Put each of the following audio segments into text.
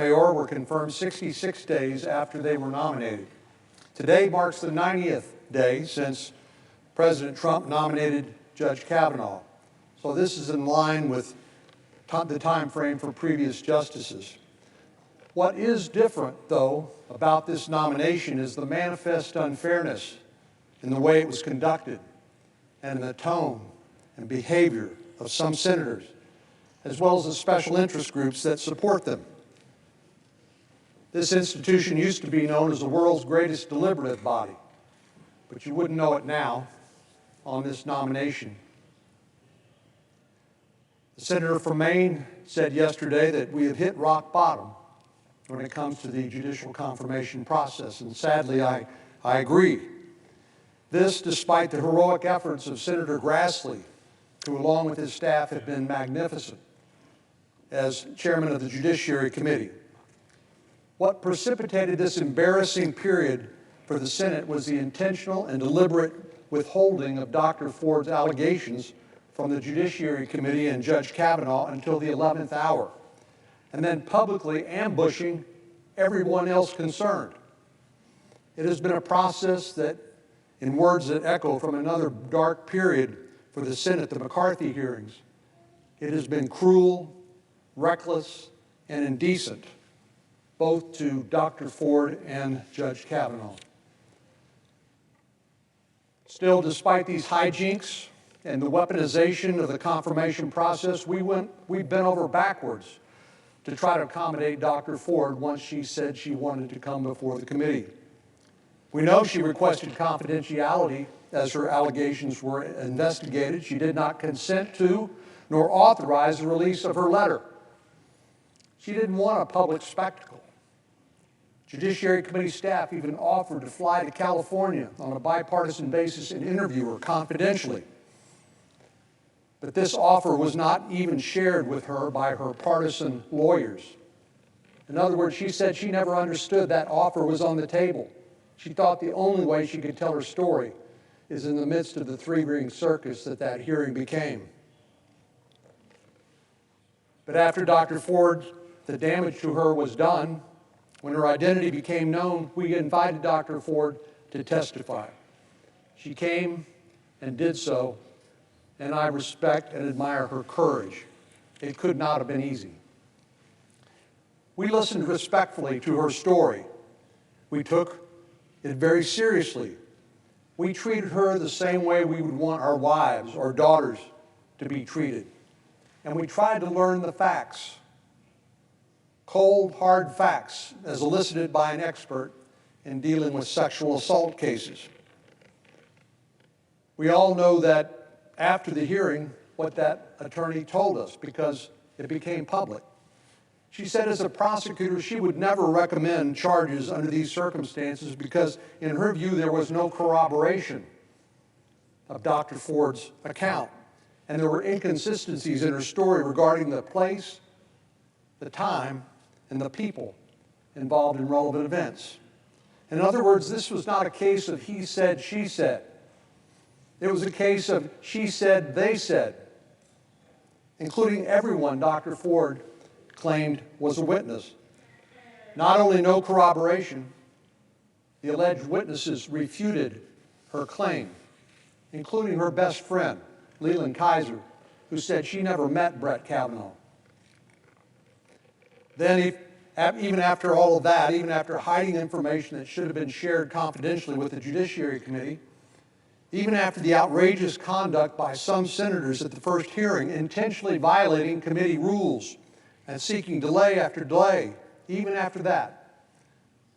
Mayor were confirmed 66 days after they were nominated. Today marks the 90th day since President Trump nominated Judge Kavanaugh. So this is in line with the time frame for previous justices. What is different, though, about this nomination is the manifest unfairness in the way it was conducted and in the tone and behavior of some senators, as well as the special interest groups that support them. This institution used to be known as the world's greatest deliberative body, but you wouldn't know it now on this nomination. The senator from Maine said yesterday that we have hit rock bottom when it comes to the judicial confirmation process, and sadly, I agree. This, despite the heroic efforts of Senator Grassley, who along with his staff have been magnificent as chairman of the Judiciary Committee. What precipitated this embarrassing period for the Senate was the intentional and deliberate withholding of Dr. Ford's allegations from the Judiciary Committee and Judge Kavanaugh until the 11th hour, and then publicly ambushing everyone else concerned. It has been a process that, in words that echo from another dark period for the Senate, the McCarthy hearings, it has been cruel, reckless, and indecent, both to Dr. Ford and Judge Kavanaugh. Still, despite these hijinks and the weaponization of the confirmation process, we bent over backwards to try to accommodate Dr. Ford once she said she wanted to come before the committee. We know she requested confidentiality as her allegations were investigated. She did not consent to nor authorize the release of her letter. She didn't want a public spectacle. Judiciary Committee staff even offered to fly to California on a bipartisan basis and interview her confidentially. But this offer was not even shared with her by her partisan lawyers. In other words, she said she never understood that offer was on the table. She thought the only way she could tell her story is in the midst of the three-ring circus that hearing became. But after Dr. Ford, the damage to her was done. When her identity became known, we invited Dr. Ford to testify. She came and did so, and I respect and admire her courage. It could not have been easy. We listened respectfully to her story. We took it very seriously. We treated her the same way we would want our wives or daughters to be treated. And we tried to learn the facts. Cold, hard facts, as elicited by an expert in dealing with sexual assault cases. We all know that after the hearing, what that attorney told us, because it became public. She said as a prosecutor, she would never recommend charges under these circumstances because, in her view, there was no corroboration of Dr. Ford's account. And there were inconsistencies in her story regarding the place, the time, and the people involved in relevant events. In other words, this was not a case of he said, she said. It was a case of she said, they said, including everyone Dr. Ford claimed was a witness. Not only no corroboration, the alleged witnesses refuted her claim, including her best friend, Leland Kaiser, who said she never met Brett Kavanaugh. Then, even after all of that, even after hiding information that should have been shared confidentially with the Judiciary Committee, even after the outrageous conduct by some senators at the first hearing, intentionally violating committee rules and seeking delay after delay, even after that,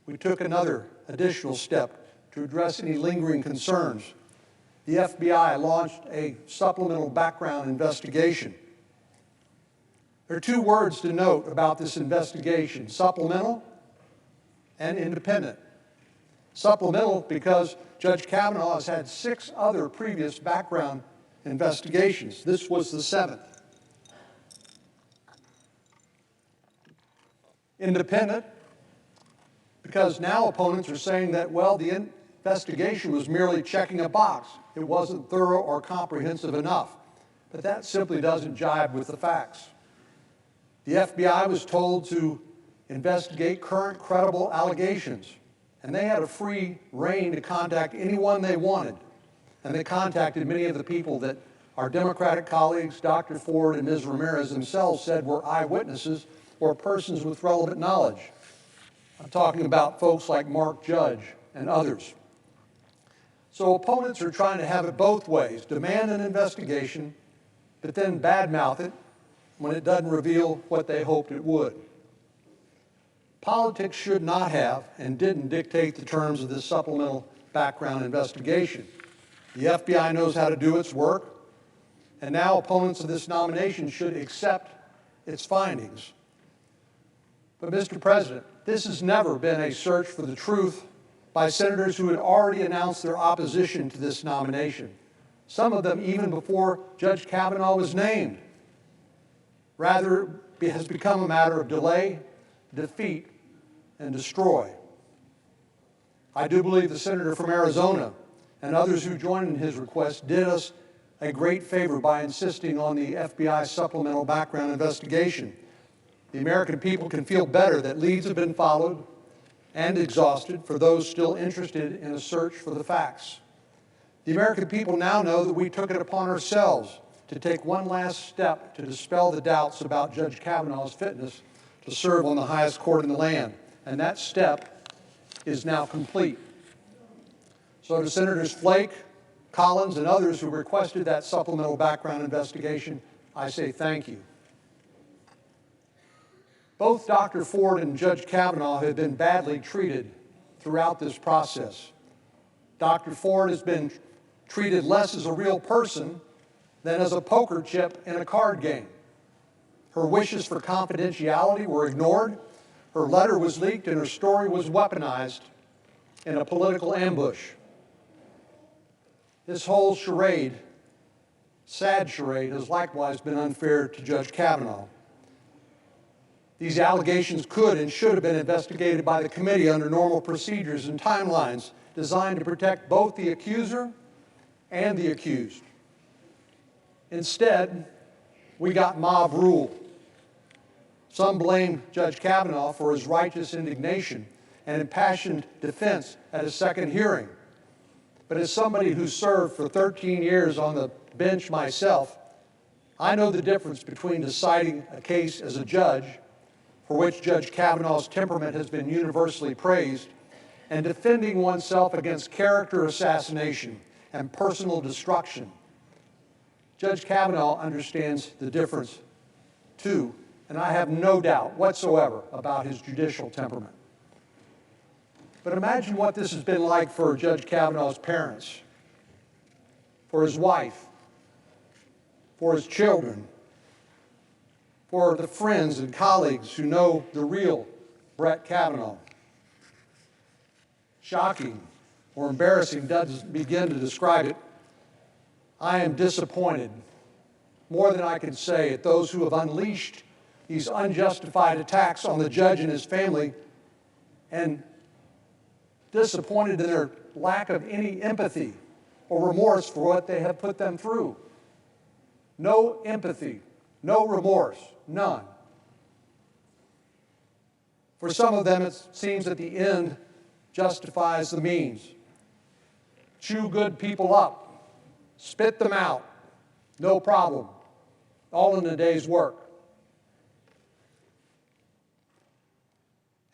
we took another additional step to address any lingering concerns. The FBI launched a supplemental background investigation. There are two words to note about this investigation: supplemental and independent. Supplemental because Judge Kavanaugh has had 6 other previous background investigations. This was the 7th. Independent because now opponents are saying that, well, the investigation was merely checking a box. It wasn't thorough or comprehensive enough. But that simply doesn't jibe with the facts. The FBI was told to investigate current credible allegations. And they had a free rein to contact anyone they wanted. And they contacted many of the people that our Democratic colleagues, Dr. Ford and Ms. Ramirez themselves, said were eyewitnesses or persons with relevant knowledge. I'm talking about folks like Mark Judge and others. So opponents are trying to have it both ways, demand an investigation, but then badmouth it when it doesn't reveal what they hoped it would. Politics should not have and didn't dictate the terms of this supplemental background investigation. The FBI knows how to do its work, and now opponents of this nomination should accept its findings. But Mr. President, this has never been a search for the truth by senators who had already announced their opposition to this nomination, some of them even before Judge Kavanaugh was named. Rather, it has become a matter of delay, defeat, and destroy. I do believe the senator from Arizona and others who joined in his request did us a great favor by insisting on the FBI supplemental background investigation. The American people can feel better that leads have been followed and exhausted for those still interested in a search for the facts. The American people now know that we took it upon ourselves to take one last step to dispel the doubts about Judge Kavanaugh's fitness to serve on the highest court in the land. And that step is now complete. So to Senators Flake, Collins, and others who requested that supplemental background investigation, I say thank you. Both Dr. Ford and Judge Kavanaugh have been badly treated throughout this process. Dr. Ford has been treated less as a real person than as a poker chip in a card game. Her wishes for confidentiality were ignored, her letter was leaked, and her story was weaponized in a political ambush. This whole charade, sad charade, has likewise been unfair to Judge Kavanaugh. These allegations could and should have been investigated by the committee under normal procedures and timelines designed to protect both the accuser and the accused. Instead, we got mob rule. Some blame Judge Kavanaugh for his righteous indignation and impassioned defense at his second hearing. But as somebody who served for 13 years on the bench myself, I know the difference between deciding a case as a judge, for which Judge Kavanaugh's temperament has been universally praised, and defending oneself against character assassination and personal destruction. Judge Kavanaugh understands the difference, too, and I have no doubt whatsoever about his judicial temperament. But imagine what this has been like for Judge Kavanaugh's parents, for his wife, for his children, for the friends and colleagues who know the real Brett Kavanaugh. Shocking or embarrassing doesn't begin to describe it. I am disappointed, more than I can say, at those who have unleashed these unjustified attacks on the judge and his family, and disappointed in their lack of any empathy or remorse for what they have put them through. No empathy, no remorse, none. For some of them, it seems that the end justifies the means. Chew good people up, spit them out, no problem, all in a day's work.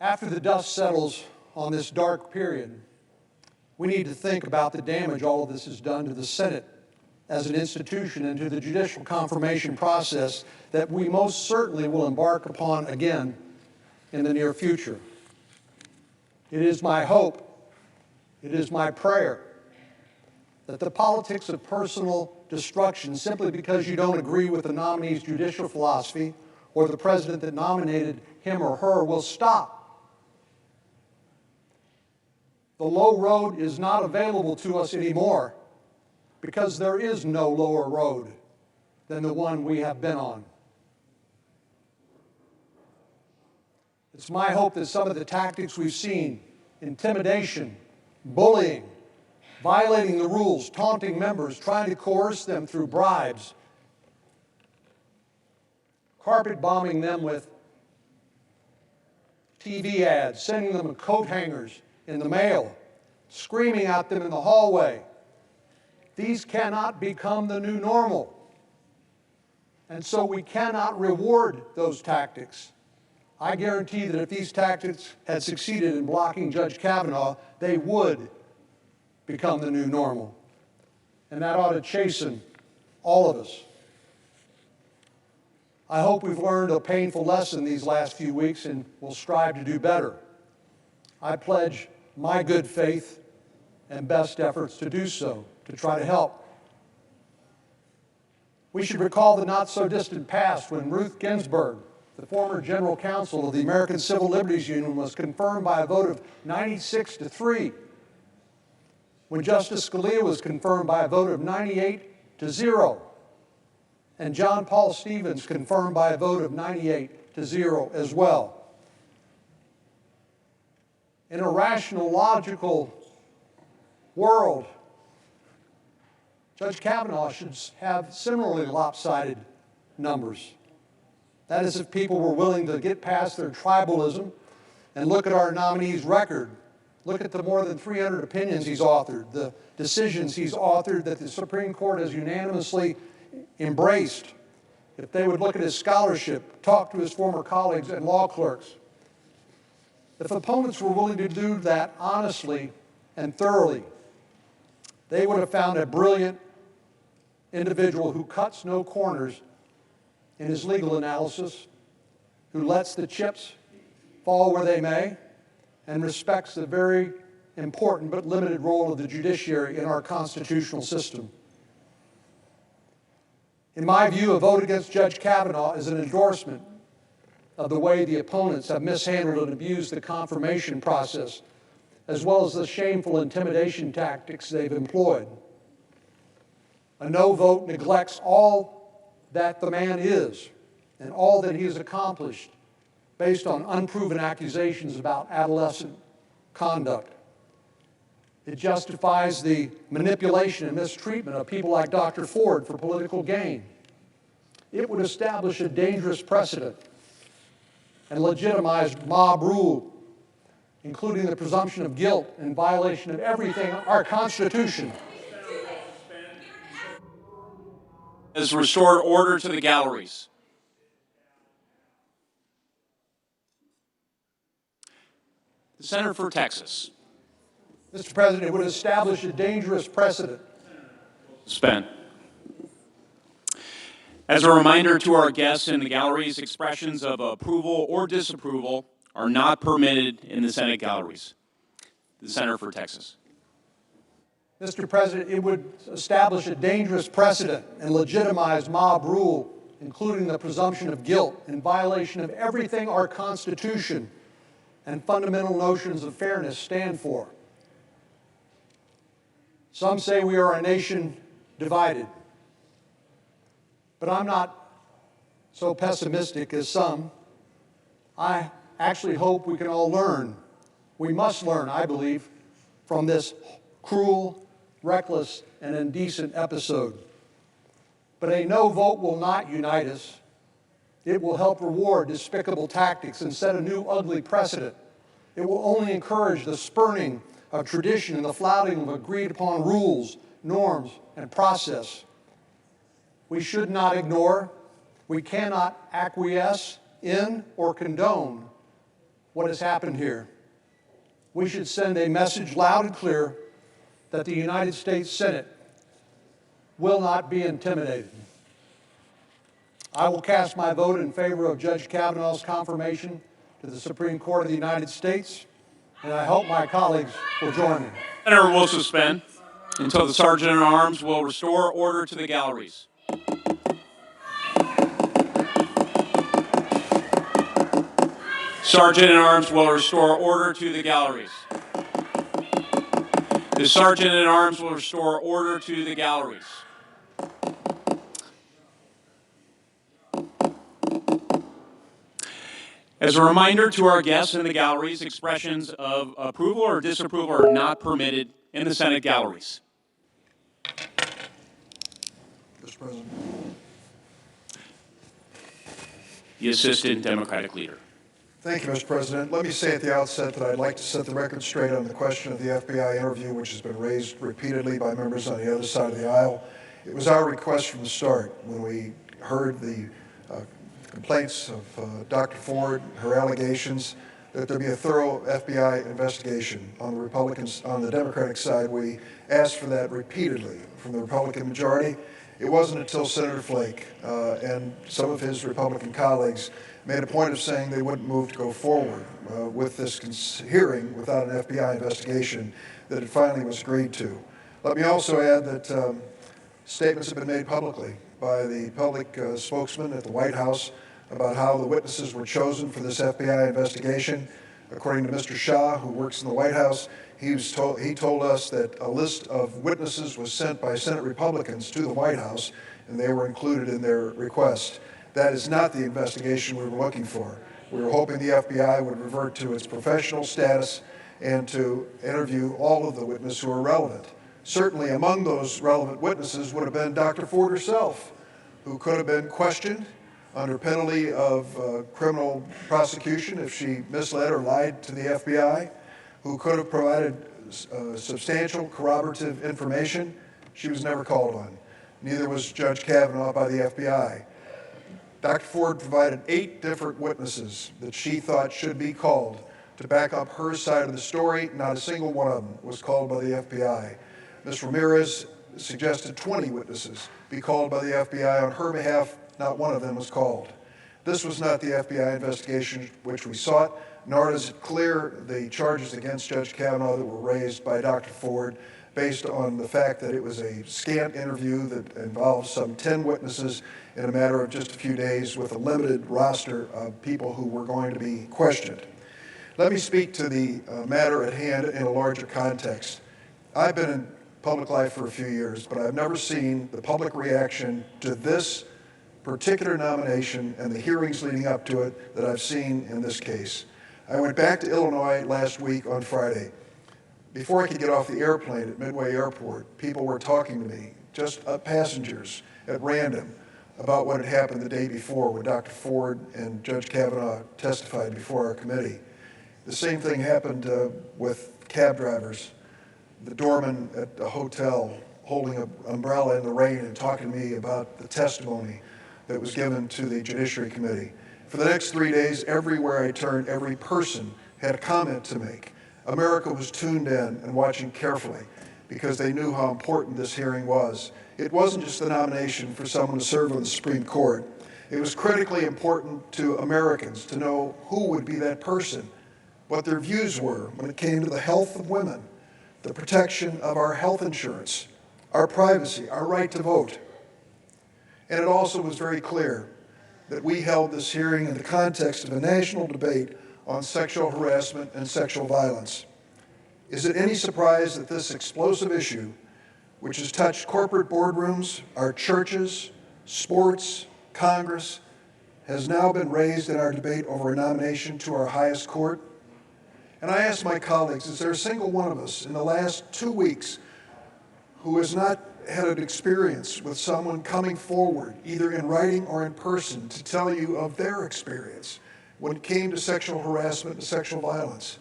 After the dust settles on this dark period, we need to think about the damage all of this has done to the Senate as an institution and to the judicial confirmation process that we most certainly will embark upon again in the near future. It is my hope, it is my prayer, that the politics of personal destruction simply because you don't agree with the nominee's judicial philosophy or the president that nominated him or her will stop. The low road is not available to us anymore because there is no lower road than the one we have been on. It's my hope that some of the tactics we've seen, intimidation, bullying, violating the rules, taunting members, trying to coerce them through bribes, carpet bombing them with TV ads, sending them coat hangers in the mail, screaming at them in the hallway. These cannot become the new normal. And so we cannot reward those tactics. I guarantee that if these tactics had succeeded in blocking Judge Kavanaugh, they would become the new normal. And that ought to chasten all of us. I hope we've learned a painful lesson these last few weeks and will strive to do better. I pledge my good faith and best efforts to do so, to try to help. We should recall the not-so-distant past when Ruth Ginsburg, the former general counsel of the American Civil Liberties Union, was confirmed by a vote of 96-3, when Justice Scalia was confirmed by a vote of 98-0, and John Paul Stevens confirmed by a vote of 98-0 as well. In a rational, logical world, Judge Kavanaugh should have similarly lopsided numbers. That is, if people were willing to get past their tribalism and look at our nominee's record, look at the more than 300 opinions he's authored, the decisions he's authored that the Supreme Court has unanimously embraced. If they would look at his scholarship, talk to his former colleagues and law clerks. If opponents were willing to do that honestly and thoroughly, they would have found a brilliant individual who cuts no corners in his legal analysis, who lets the chips fall where they may, and respects the very important but limited role of the judiciary in our constitutional system. In my view, a vote against Judge Kavanaugh is an endorsement of the way the opponents have mishandled and abused the confirmation process, as well as the shameful intimidation tactics they've employed. A no vote neglects all that the man is and all that he has accomplished based on unproven accusations about adolescent conduct. It justifies the manipulation and mistreatment of people like Dr. Ford for political gain. It would establish a dangerous precedent and legitimize mob rule, including the presumption of guilt in violation of everything our Constitution. Has restored order to the galleries. The Senator for Texas. Mr. President, it would establish a dangerous precedent. Suspend. As a reminder to our guests in the galleries, expressions of approval or disapproval are not permitted in the Senate galleries. The Senator for Texas. Mr. President, it would establish a dangerous precedent and legitimize mob rule, including the presumption of guilt in violation of everything our Constitution and fundamental notions of fairness stand for. Some say we are a nation divided, but I'm not so pessimistic as some. I actually hope we can all learn. We must learn, I believe, from this cruel, reckless, and indecent episode. But a no vote will not unite us. It will help reward despicable tactics and set a new ugly precedent. It will only encourage the spurning of tradition and the flouting of agreed upon rules, norms, and process. We should not ignore, we cannot acquiesce in or condone what has happened here. We should send a message loud and clear that the United States Senate will not be intimidated. I will cast my vote in favor of Judge Kavanaugh's confirmation to the Supreme Court of the United States, and I hope my colleagues will join me. The Senator will suspend until the Sergeant-at-Arms will restore order to the galleries. Sergeant-at-Arms will restore order to the galleries. The Sergeant-at-Arms will restore order to the galleries. As a reminder to our guests in the galleries, expressions of approval or disapproval are not permitted in the Senate galleries. Mr. President. The Assistant Democratic Leader. Thank you, Mr. President. Let me say at the outset that I'd like to set the record straight on the question of the FBI interview, which has been raised repeatedly by members on the other side of the aisle. It was our request from the start when we heard the complaints of Dr. Ford, her allegations, that there be a thorough FBI investigation. On the Democratic side, we asked for that repeatedly from the Republican majority. It wasn't until Senator Flake and some of his Republican colleagues made a point of saying they wouldn't move to go forward with this hearing without an FBI investigation that it finally was agreed to. Let me also add that statements have been made publicly by the public spokesman at the White House about how the witnesses were chosen for this FBI investigation. According to Mr. Shah, who works in the White House, he told us that a list of witnesses was sent by Senate Republicans to the White House, and they were included in their request. That is not the investigation we were looking for. We were hoping the FBI would revert to its professional status and to interview all of the witnesses who are relevant. Certainly among those relevant witnesses would have been Dr. Ford herself, who could have been questioned under penalty of criminal prosecution if she misled or lied to the FBI, who could have provided substantial corroborative information. She was never called on. Neither was Judge Kavanaugh by the FBI. Dr. Ford provided 8 different witnesses that she thought should be called to back up her side of the story. Not a single one of them was called by the FBI. Ms. Ramirez suggested 20 witnesses be called by the FBI on her behalf. Not one of them was called. This was not the FBI investigation which we sought, nor does it clear the charges against Judge Kavanaugh that were raised by Dr. Ford based on the fact that it was a scant interview that involved some 10 witnesses in a matter of just a few days with a limited roster of people who were going to be questioned. Let me speak to the matter at hand in a larger context. I've been in public life for a few years, but I've never seen the public reaction to this particular nomination and the hearings leading up to it that I've seen in this case. I went back to Illinois last week on Friday. Before I could get off the airplane at Midway Airport, people were talking to me, just passengers at random, about what had happened the day before when Dr. Ford and Judge Kavanaugh testified before our committee. The same thing happened with cab drivers, the doorman at the hotel holding an umbrella in the rain and talking to me about the testimony that was given to the Judiciary Committee. For the next 3 days, everywhere I turned, every person had a comment to make. America was tuned in and watching carefully because they knew how important this hearing was. It wasn't just the nomination for someone to serve on the Supreme Court. It was critically important to Americans to know who would be that person, what their views were when it came to the health of women, the protection of our health insurance, our privacy, our right to vote. And it also was very clear that we held this hearing in the context of a national debate on sexual harassment and sexual violence. Is it any surprise that this explosive issue, which has touched corporate boardrooms, our churches, sports, Congress, has now been raised in our debate over a nomination to our highest court? And I ask my colleagues, is there a single one of us in the last 2 weeks who has not had an experience with someone coming forward, either in writing or in person, to tell you of their experience when it came to sexual harassment and sexual violence?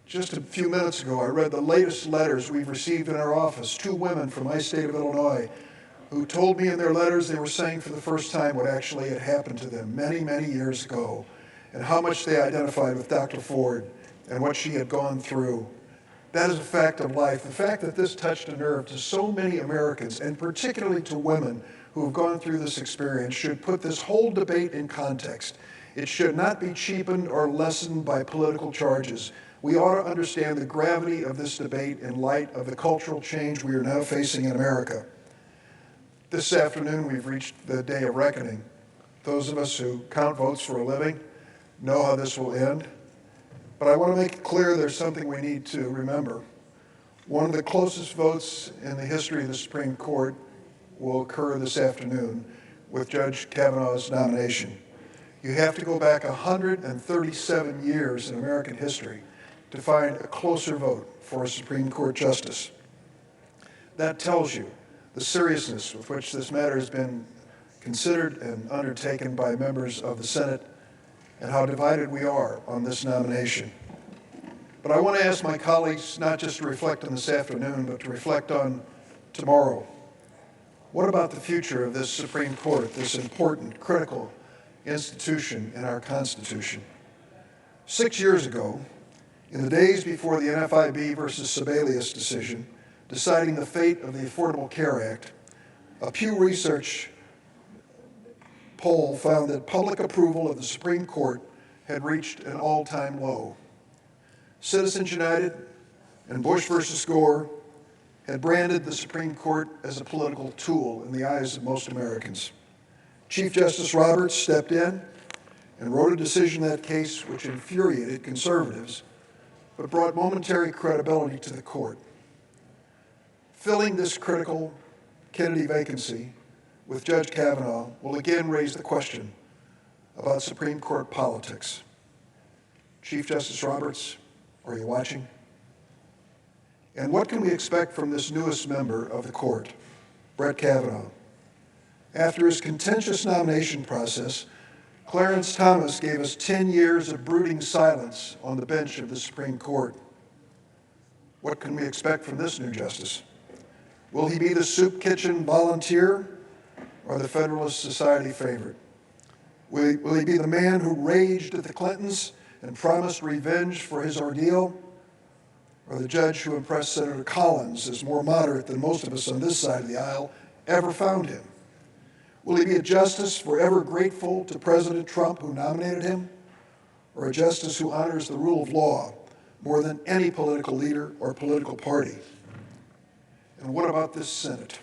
Just a few minutes ago, I read the latest letters we've received in our office, 2 women from my state of Illinois who told me in their letters they were saying for the first time what actually had happened to them many, many years ago, and how much they identified with Dr. Ford and what she had gone through. That is a fact of life. The fact that this touched a nerve to so many Americans, and particularly to women who have gone through this experience, should put this whole debate in context. It should not be cheapened or lessened by political charges. We ought to understand the gravity of this debate in light of the cultural change we are now facing in America. This afternoon, we've reached the day of reckoning. Those of us who count votes for a living know how this will end. But I want to make it clear there's something we need to remember. One of the closest votes in the history of the Supreme Court will occur this afternoon with Judge Kavanaugh's nomination. You have to go back 137 years in American history to find a closer vote for a Supreme Court justice. That tells you the seriousness with which this matter has been considered and undertaken by members of the Senate and how divided we are on this nomination. But I want to ask my colleagues not just to reflect on this afternoon, but to reflect on tomorrow. What about the future of this Supreme Court, this important, critical institution in our Constitution? 6 years ago, in the days before the NFIB versus Sebelius decision, deciding the fate of the Affordable Care Act, a Pew Research poll found that public approval of the Supreme Court had reached an all-time low. Citizens United and Bush versus Gore had branded the Supreme Court as a political tool in the eyes of most Americans. Chief Justice Roberts stepped in and wrote a decision in that case which infuriated conservatives, but brought momentary credibility to the court. Filling this critical Kennedy vacancy with Judge Kavanaugh will again raise the question about Supreme Court politics. Chief Justice Roberts, are you watching? And what can we expect from this newest member of the court, Brett Kavanaugh? After his contentious nomination process, Clarence Thomas gave us 10 years of brooding silence on the bench of the Supreme Court. What can we expect from this new justice? Will he be the soup kitchen volunteer or the Federalist Society favorite? Will he be the man who raged at the Clintons and promised revenge for his ordeal, or the judge who impressed Senator Collins as more moderate than most of us on this side of the aisle ever found him? Will he be a justice forever grateful to President Trump who nominated him, or a justice who honors the rule of law more than any political leader or political party? And what about this Senate?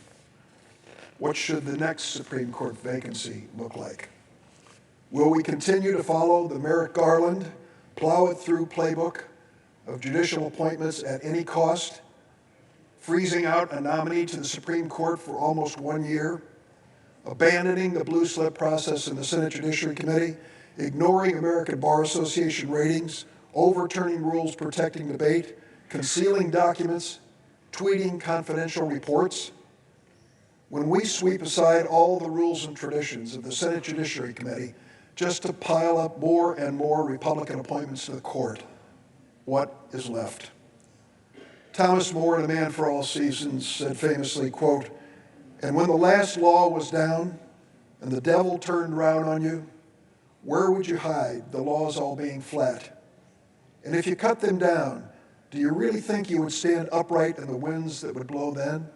What should the next Supreme Court vacancy look like? Will we continue to follow the Merrick Garland, plow it through playbook of judicial appointments at any cost, freezing out a nominee to the Supreme Court for almost 1 year, abandoning the blue slip process in the Senate Judiciary Committee, ignoring American Bar Association ratings, overturning rules protecting debate, concealing documents, tweeting confidential reports? When we sweep aside all the rules and traditions of the Senate Judiciary Committee just to pile up more and more Republican appointments to the court, what is left? Thomas More, in A Man for All Seasons, said famously, quote, "And when the last law was down and the devil turned round on you, where would you hide, the laws all being flat? And if you cut them down, do you really think you would stand upright in the winds that would blow then?"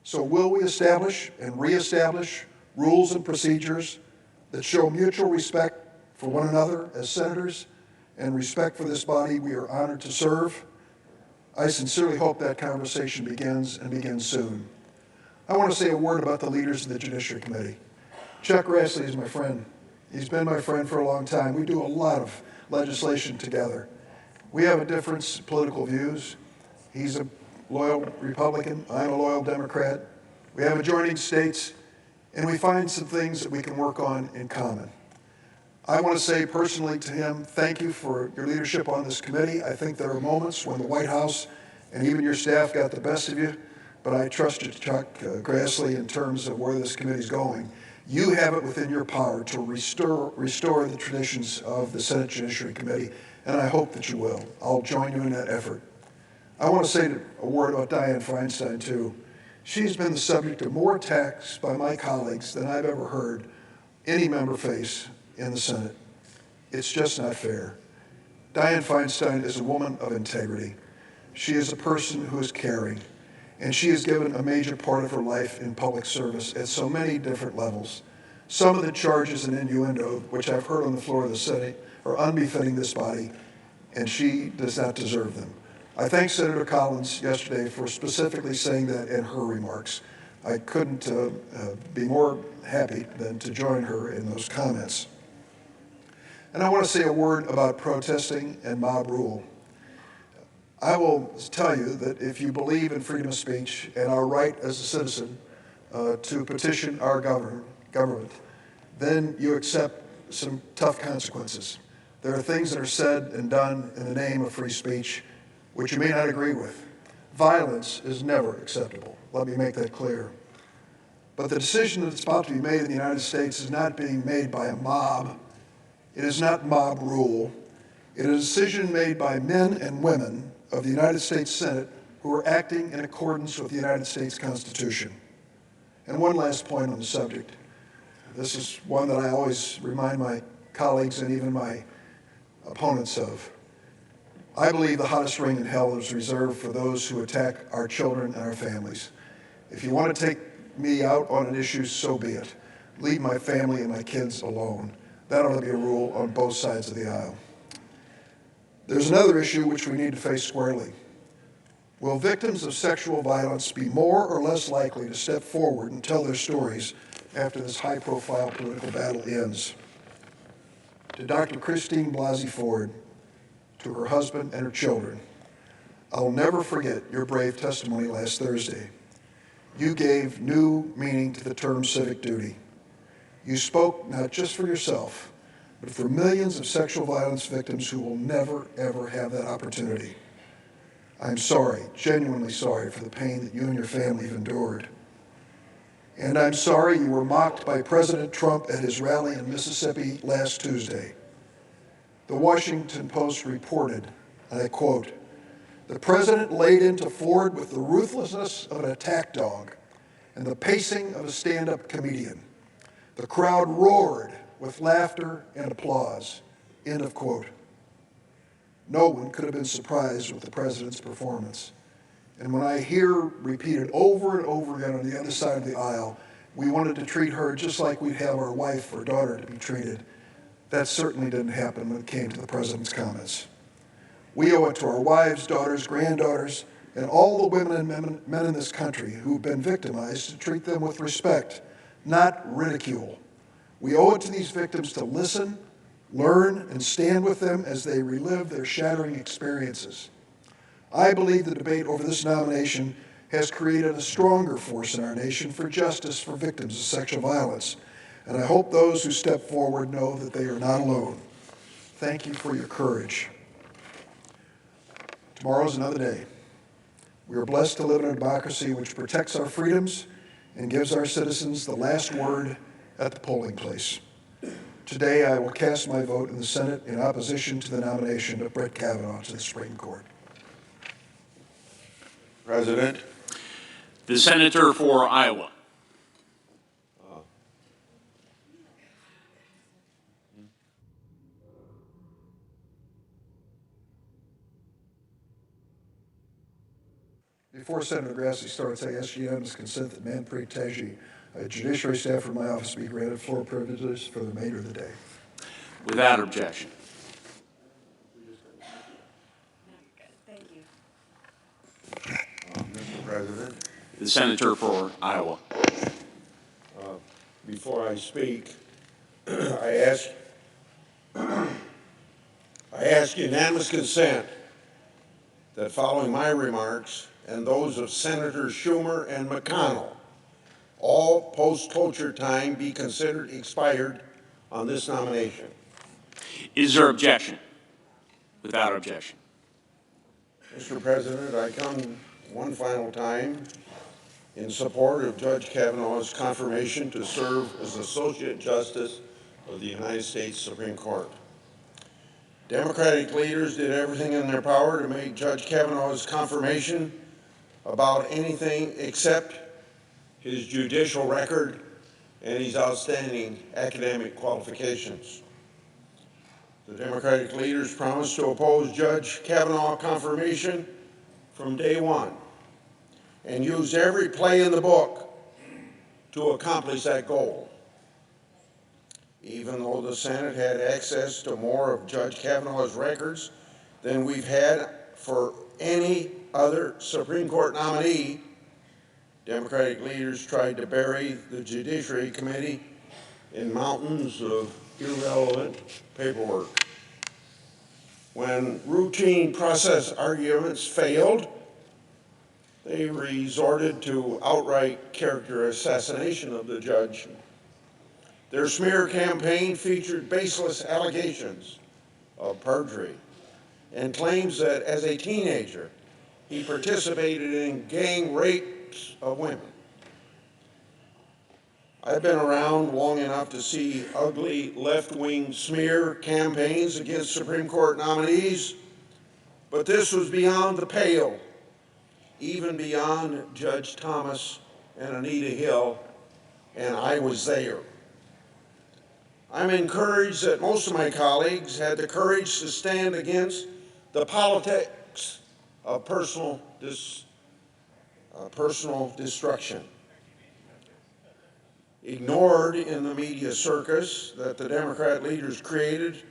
So will we establish and reestablish rules and procedures that show mutual respect for one another as senators and respect for this body we are honored to serve? I sincerely hope that conversation begins and begins soon. I want to say a word about the leaders of the Judiciary Committee. Chuck Grassley is my friend. He's been my friend for a long time. We do a lot of legislation together. We have a difference in political views. He's a loyal Republican. I'm a loyal Democrat. We have adjoining states, and we find some things that we can work on in common. I want to say personally to him, thank you for your leadership on this committee. I think there are moments when the White House and even your staff got the best of you, but I trust you, Chuck Grassley, in terms of where this committee's going. You have it within your power to restore the traditions of the Senate Judiciary Committee, and I hope that you will. I'll join you in that effort. I want to say a word about Diane Feinstein, too. She's been the subject of more attacks by my colleagues than I've ever heard any member face in the Senate. It's just not fair. Diane Feinstein is a woman of integrity. She is a person who is caring, and she has given a major part of her life in public service at so many different levels. Some of the charges and innuendo, which I've heard on the floor of the Senate, are unbefitting this body, and she does not deserve them. I thank Senator Collins yesterday for specifically saying that in her remarks. I couldn't be more happy than to join her in those comments. And I want to say a word about protesting and mob rule. I will tell you that if you believe in freedom of speech and our right as a citizen to petition our government, then you accept some tough consequences. There are things that are said and done in the name of free speech which you may not agree with. Violence is never acceptable. Let me make that clear. But the decision that's about to be made in the United States is not being made by a mob. It is not mob rule. It is a decision made by men and women of the United States Senate who are acting in accordance with the United States Constitution. And one last point on the subject. This is one that I always remind my colleagues and even my opponents of. I believe the hottest ring in hell is reserved for those who attack our children and our families. If you want to take me out on an issue, so be it. Leave my family and my kids alone. That ought to be a rule on both sides of the aisle. There's another issue which we need to face squarely. Will victims of sexual violence be more or less likely to step forward and tell their stories after this high-profile political battle ends? To Dr. Christine Blasey Ford, to her husband and her children, I'll never forget your brave testimony last Thursday. You gave new meaning to the term civic duty. You spoke not just for yourself, but for millions of sexual violence victims who will never, ever have that opportunity. I'm sorry, genuinely sorry, for the pain that you and your family have endured. And I'm sorry you were mocked by President Trump at his rally in Mississippi last Tuesday. The Washington Post reported, and I quote, "The president laid into Ford with the ruthlessness of an attack dog and the pacing of a stand-up comedian. The crowd roared with laughter and applause," end of quote. No one could have been surprised with the president's performance. And when I hear repeated over and over again on the other side of the aisle, we wanted to treat her just like we'd have our wife or daughter to be treated, that certainly didn't happen when it came to the president's comments. We owe it to our wives, daughters, granddaughters, and all the women and men in this country who've been victimized to treat them with respect, not ridicule. We owe it to these victims to listen, learn, and stand with them as they relive their shattering experiences. I believe the debate over this nomination has created a stronger force in our nation for justice for victims of sexual violence, and I hope those who step forward know that they are not alone. Thank you for your courage. Tomorrow is another day. We are blessed to live in a democracy which protects our freedoms and gives our citizens the last word at the polling place. Today, I will cast my vote in the Senate in opposition to the nomination of Brett Kavanaugh to the Supreme Court. President. The senator for Iowa. Before Senator Grassley starts, I ask unanimous consent that Manpreet Taji, a judiciary staff from my office, be granted floor privileges for the remainder of the day. Without objection. Thank you. Mr. President, The senator for Iowa. before I speak, I ask unanimous consent that following my remarks and those of Senators Schumer and McConnell, all post-cloture time be considered expired on this nomination. Is there objection? Without objection. Mr. President, I come one final time in support of Judge Kavanaugh's confirmation to serve as Associate Justice of the United States Supreme Court. Democratic leaders did everything in their power to make Judge Kavanaugh's confirmation about anything except his judicial record and his outstanding academic qualifications. The Democratic leaders promised to oppose Judge Kavanaugh confirmation from day one and used every play in the book to accomplish that goal. Even though the Senate had access to more of Judge Kavanaugh's records than we've had for any other Supreme Court nominee, Democratic leaders tried to bury the Judiciary Committee in mountains of irrelevant paperwork. When routine process arguments failed, they resorted to outright character assassination of the judge. Their smear campaign featured baseless allegations of perjury and claims that as a teenager, he participated in gang rapes of women. I've been around long enough to see ugly left-wing smear campaigns against Supreme Court nominees, but this was beyond the pale, even beyond Judge Thomas and Anita Hill, and I was there. I'm encouraged that most of my colleagues had the courage to stand against the politics of personal destruction. Ignored in the media circus that the Democrat leaders created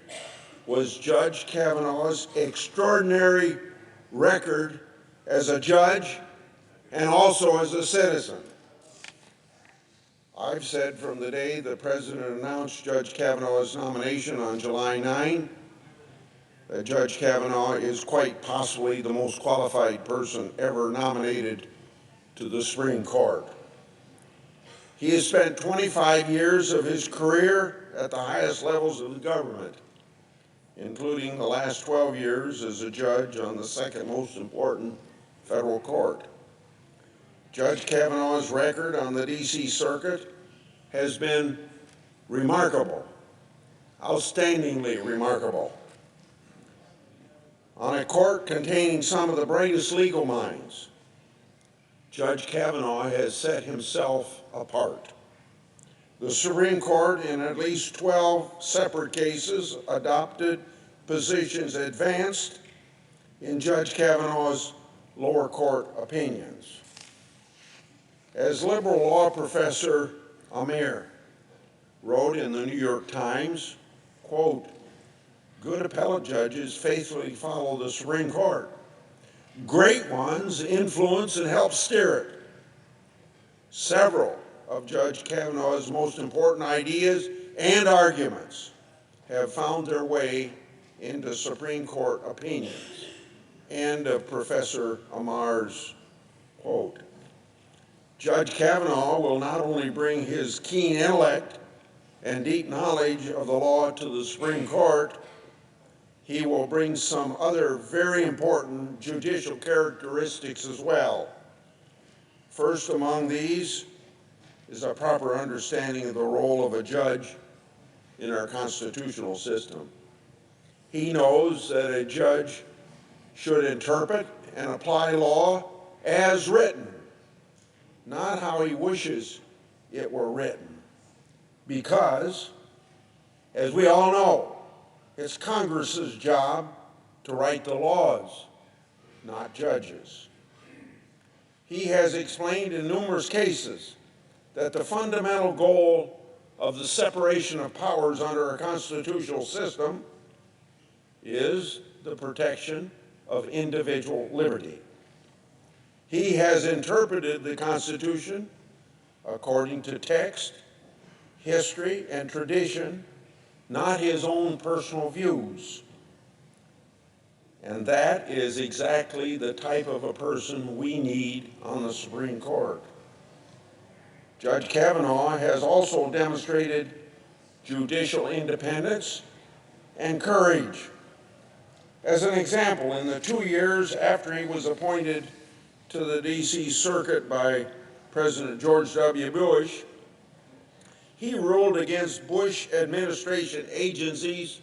was Judge Kavanaugh's extraordinary record as a judge and also as a citizen. I've said from the day the President announced Judge Kavanaugh's nomination on July 9 that Judge Kavanaugh is quite possibly the most qualified person ever nominated to the Supreme Court. He has spent 25 years of his career at the highest levels of the government, including the last 12 years as a judge on the second most important federal court. Judge Kavanaugh's record on the D.C. Circuit has been remarkable, outstandingly remarkable. On a court containing some of the brightest legal minds, Judge Kavanaugh has set himself apart. The Supreme Court, in at least 12 separate cases, adopted positions advanced in Judge Kavanaugh's lower court opinions. As liberal law professor Amir wrote in the New York Times, quote, "Good appellate judges faithfully follow the Supreme Court. Great ones influence and help steer it. Several of Judge Kavanaugh's most important ideas and arguments have found their way into Supreme Court opinions." End of Professor Amar's quote. Judge Kavanaugh will not only bring his keen intellect and deep knowledge of the law to the Supreme Court, he will bring some other very important judicial characteristics as well. First among these is a proper understanding of the role of a judge in our constitutional system. He knows that a judge should interpret and apply law as written, not how he wishes it were written. Because, as we all know, it's Congress's job to write the laws, not judges. He has explained in numerous cases that the fundamental goal of the separation of powers under our constitutional system is the protection of individual liberty. He has interpreted the Constitution according to text, history, and tradition, not his own personal views. And that is exactly the type of a person we need on the Supreme Court. Judge Kavanaugh has also demonstrated judicial independence and courage. As an example, in the 2 years after he was appointed to the D.C. Circuit by President George W. Bush, he ruled against Bush administration agencies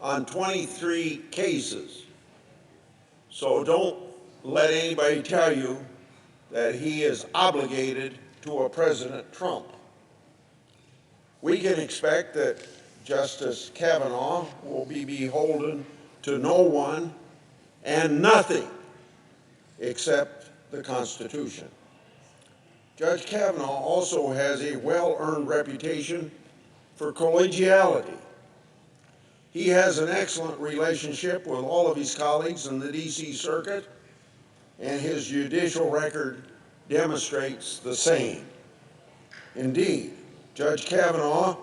on 23 cases. So don't let anybody tell you that he is obligated to a President Trump. We can expect that Justice Kavanaugh will be beholden to no one and nothing except the Constitution. Judge Kavanaugh also has a well-earned reputation for collegiality. He has an excellent relationship with all of his colleagues in the D.C. Circuit, and his judicial record demonstrates the same. Indeed, Judge Kavanaugh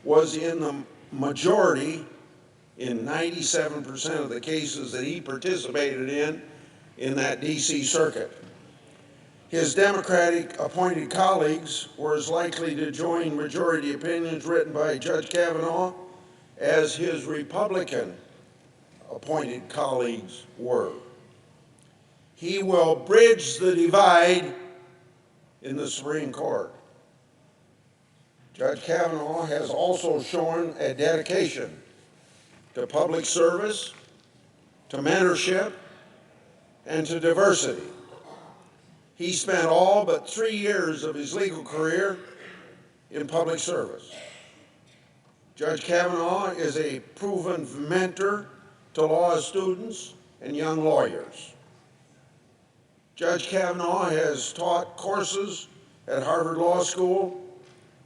was in the majority in 97% of the cases that he participated in that D.C. Circuit. His Democratic-appointed colleagues were as likely to join majority opinions written by Judge Kavanaugh as his Republican-appointed colleagues were. He will bridge the divide in the Supreme Court. Judge Kavanaugh has also shown a dedication to public service, to mentorship, and to diversity. He spent all but 3 years of his legal career in public service. Judge Kavanaugh is a proven mentor to law students and young lawyers. Judge Kavanaugh has taught courses at Harvard Law School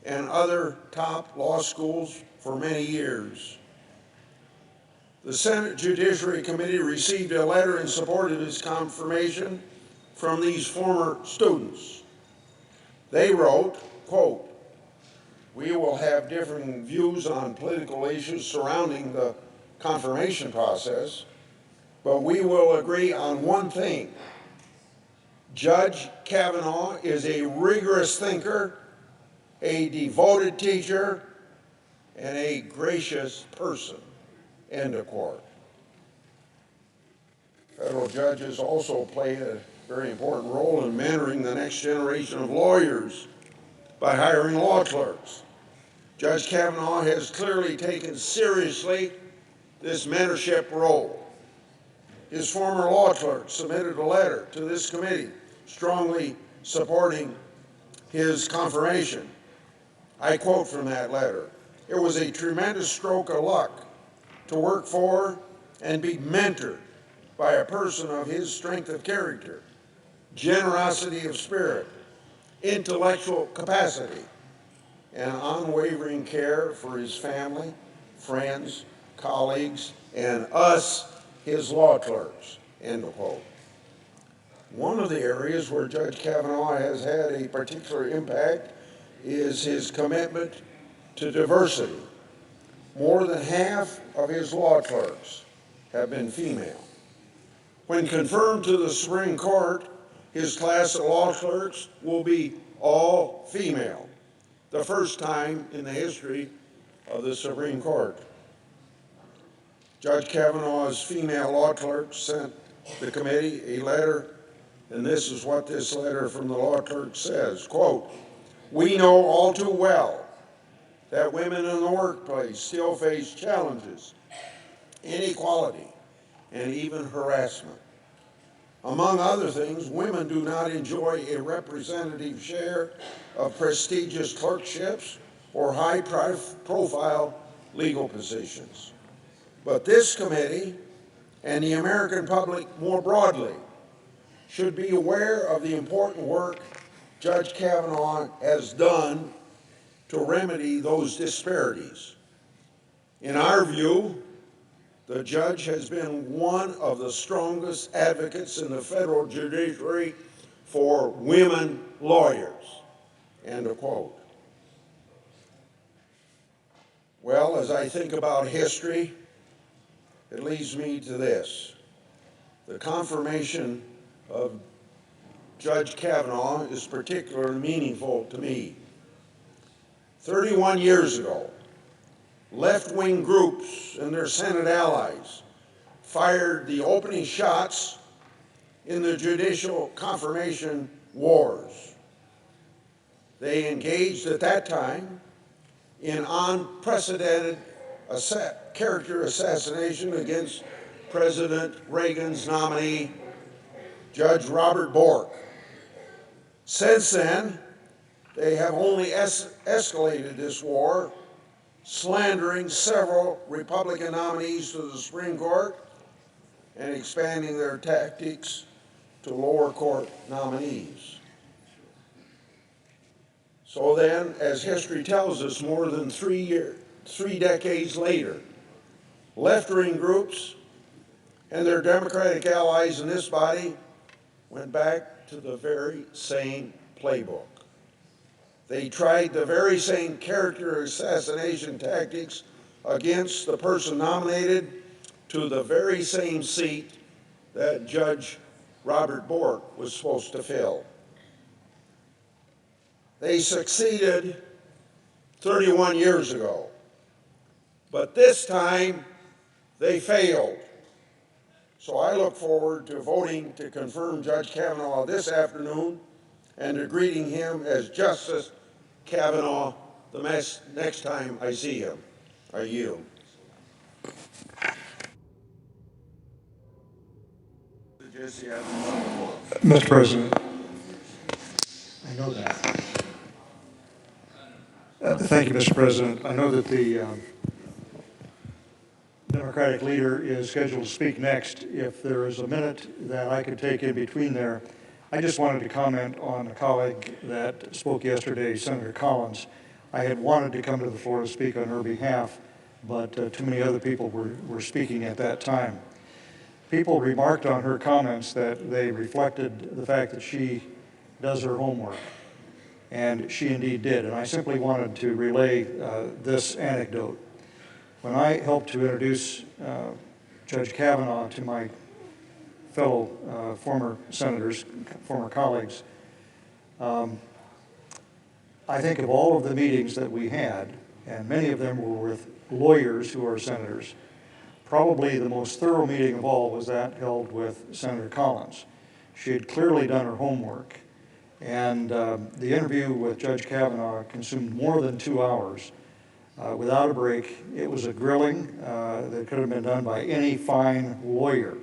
and other top law schools for many years. The Senate Judiciary Committee received a letter in support of his confirmation from these former students. They wrote, quote, "We will have differing views on political issues surrounding the confirmation process, but we will agree on one thing. Judge Kavanaugh is a rigorous thinker, a devoted teacher, and a gracious person," end of quote. Federal judges also play a very important role in mentoring the next generation of lawyers by hiring law clerks. Judge Kavanaugh has clearly taken seriously this mentorship role. His former law clerk submitted a letter to this committee strongly supporting his confirmation. I quote from that letter, "It was a tremendous stroke of luck to work for and be mentored by a person of his strength of character, generosity of spirit, intellectual capacity, and unwavering care for his family, friends, colleagues, and us, his law clerks," end of quote. One of the areas where Judge Kavanaugh has had a particular impact is his commitment to diversity. More than half of his law clerks have been female. When confirmed to the Supreme Court, his class of law clerks will be all female, the first time in the history of the Supreme Court. Judge Kavanaugh's female law clerks sent the committee a letter, and this is what this letter from the law clerk says, quote, "We know all too well that women in the workplace still face challenges, inequality, and even harassment. Among other things, women do not enjoy a representative share of prestigious clerkships or high-profile legal positions. But this committee and the American public more broadly should be aware of the important work Judge Kavanaugh has done to remedy those disparities. In our view, the judge has been one of the strongest advocates in the federal judiciary for women lawyers," end of quote. Well, as I think about history, it leads me to this. The confirmation of Judge Kavanaugh is particularly meaningful to me. 31 years ago, left-wing groups and their Senate allies fired the opening shots in the judicial confirmation wars. They engaged at that time in unprecedented character assassination against President Reagan's nominee, Judge Robert Bork. Since then, they have only escalated this war, slandering several Republican nominees to the Supreme Court and expanding their tactics to lower court nominees. So then, as history tells us, more than 3 decades later, left-wing groups and their Democratic allies in this body went back to the very same playbook. They tried the very same character assassination tactics against the person nominated to the very same seat that Judge Robert Bork was supposed to fill. They succeeded 31 years ago, but this time they failed. So I look forward to voting to confirm Judge Kavanaugh this afternoon and to greeting him as Justice Kavanaugh next time I see him. I yield. Mr. President, I know that. thank you, Mr. President. I know that the Democratic leader is scheduled to speak next. If there is a minute that I could take in between there, I just wanted to comment on a colleague that spoke yesterday, Senator Collins. I had wanted to come to the floor to speak on her behalf, but too many other people were speaking at that time. People remarked on her comments that they reflected the fact that she does her homework, and she indeed did. And I simply wanted to relay this anecdote. When I helped to introduce Judge Kavanaugh to my fellow former senators, former colleagues, I think of all of the meetings that we had, and many of them were with lawyers who are senators, probably the most thorough meeting of all was that held with Senator Collins. She had clearly done her homework, and the interview with Judge Kavanaugh consumed more than 2 hours without a break. It was a grilling that could have been done by any fine lawyer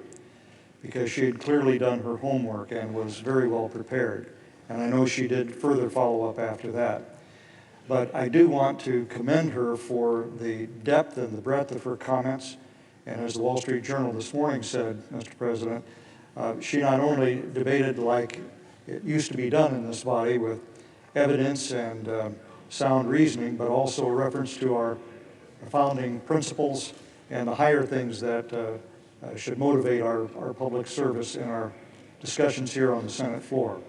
because she had clearly done her homework and was very well prepared. And I know she did further follow-up after that. But I do want to commend her for the depth and the breadth of her comments. And as the Wall Street Journal this morning said, Mr. President, she not only debated like it used to be done in this body with evidence and sound reasoning, but also a reference to our founding principles and the higher things that should motivate our public service in our discussions here on the Senate floor.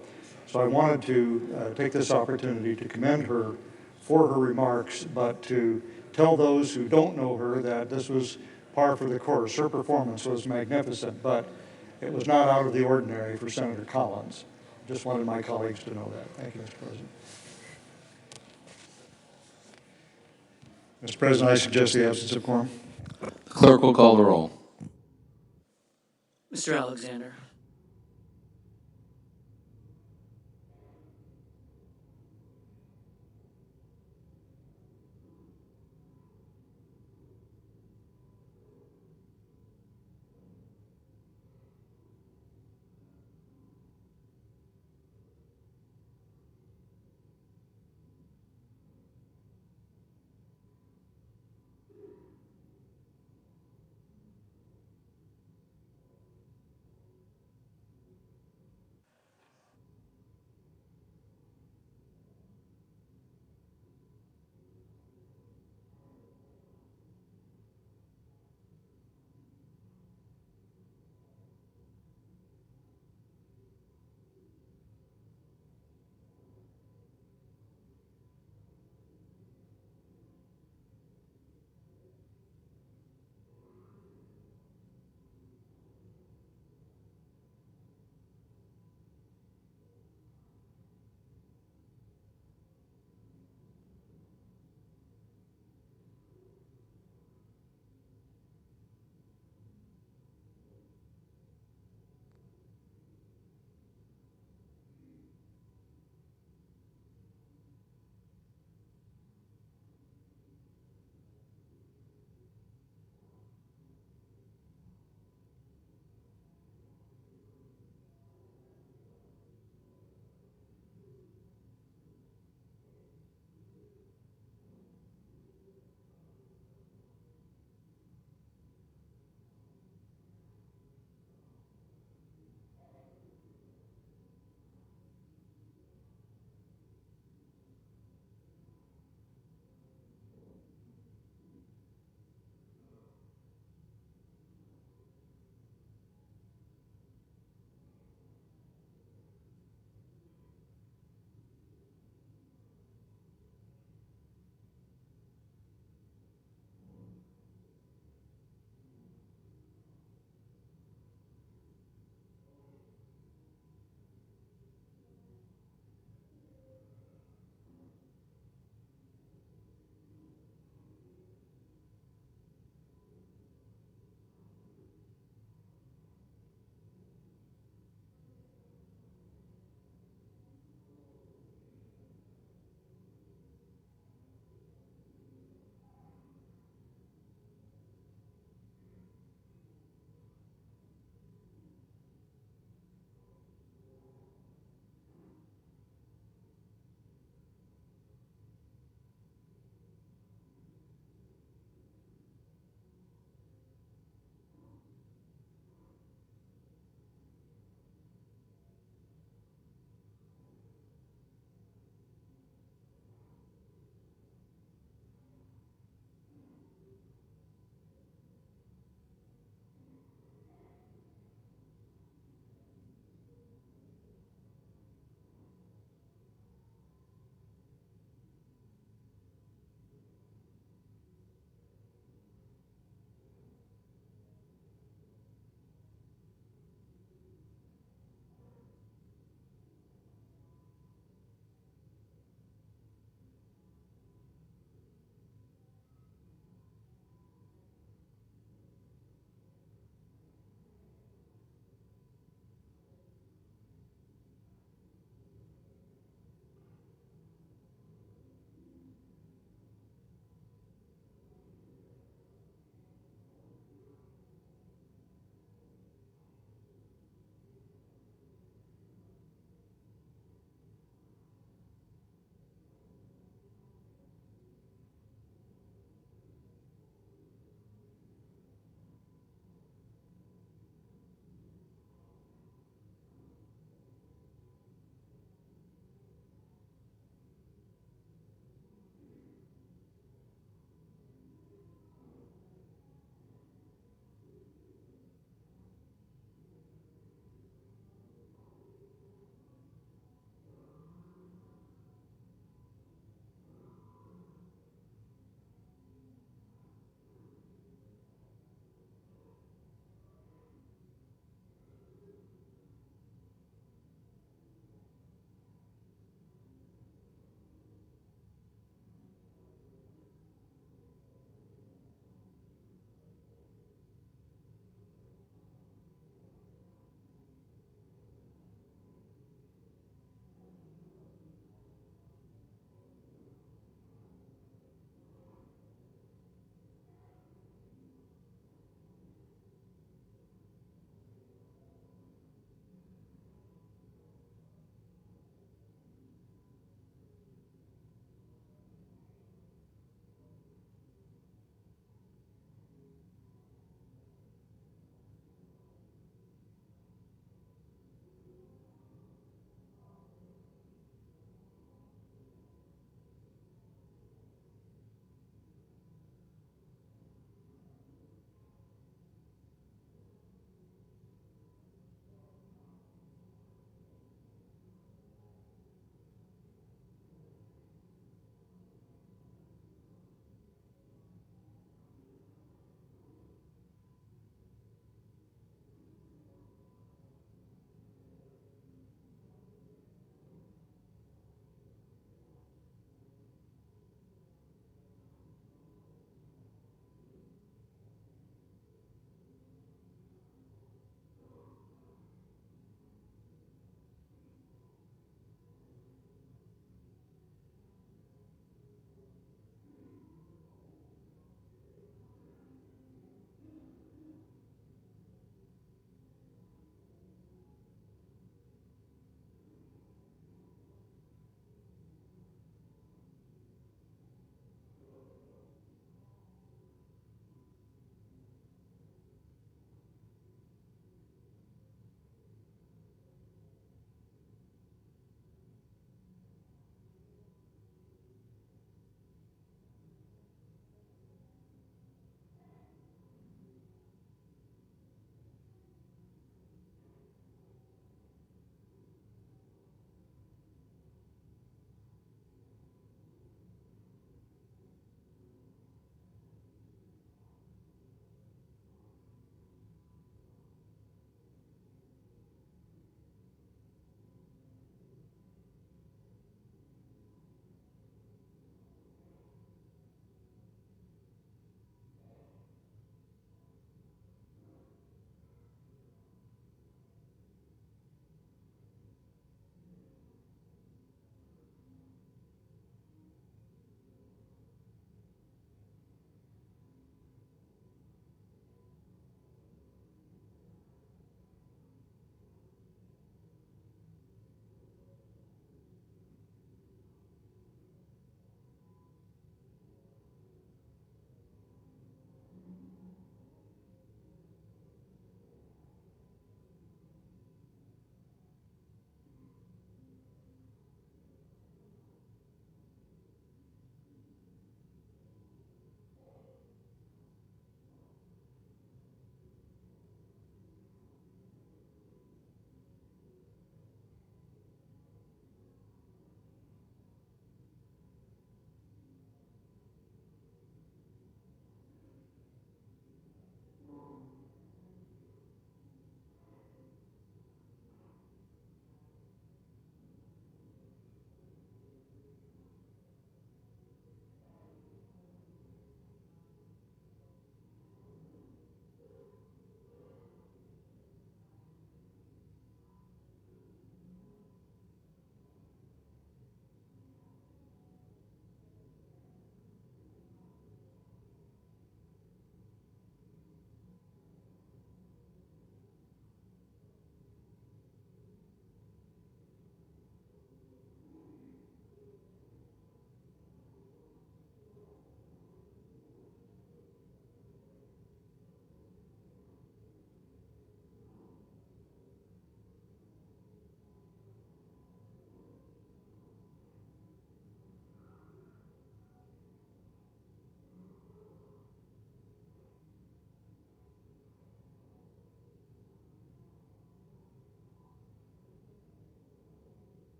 So I wanted to take this opportunity to commend her for her remarks, but to tell those who don't know her that this was par for the course. Her performance was magnificent, but it was not out of the ordinary for Senator Collins. Just wanted my colleagues to know that. Thank you, Mr. President. Mr. President, I suggest the absence of quorum. The clerk will call the roll. Mr. Alexander.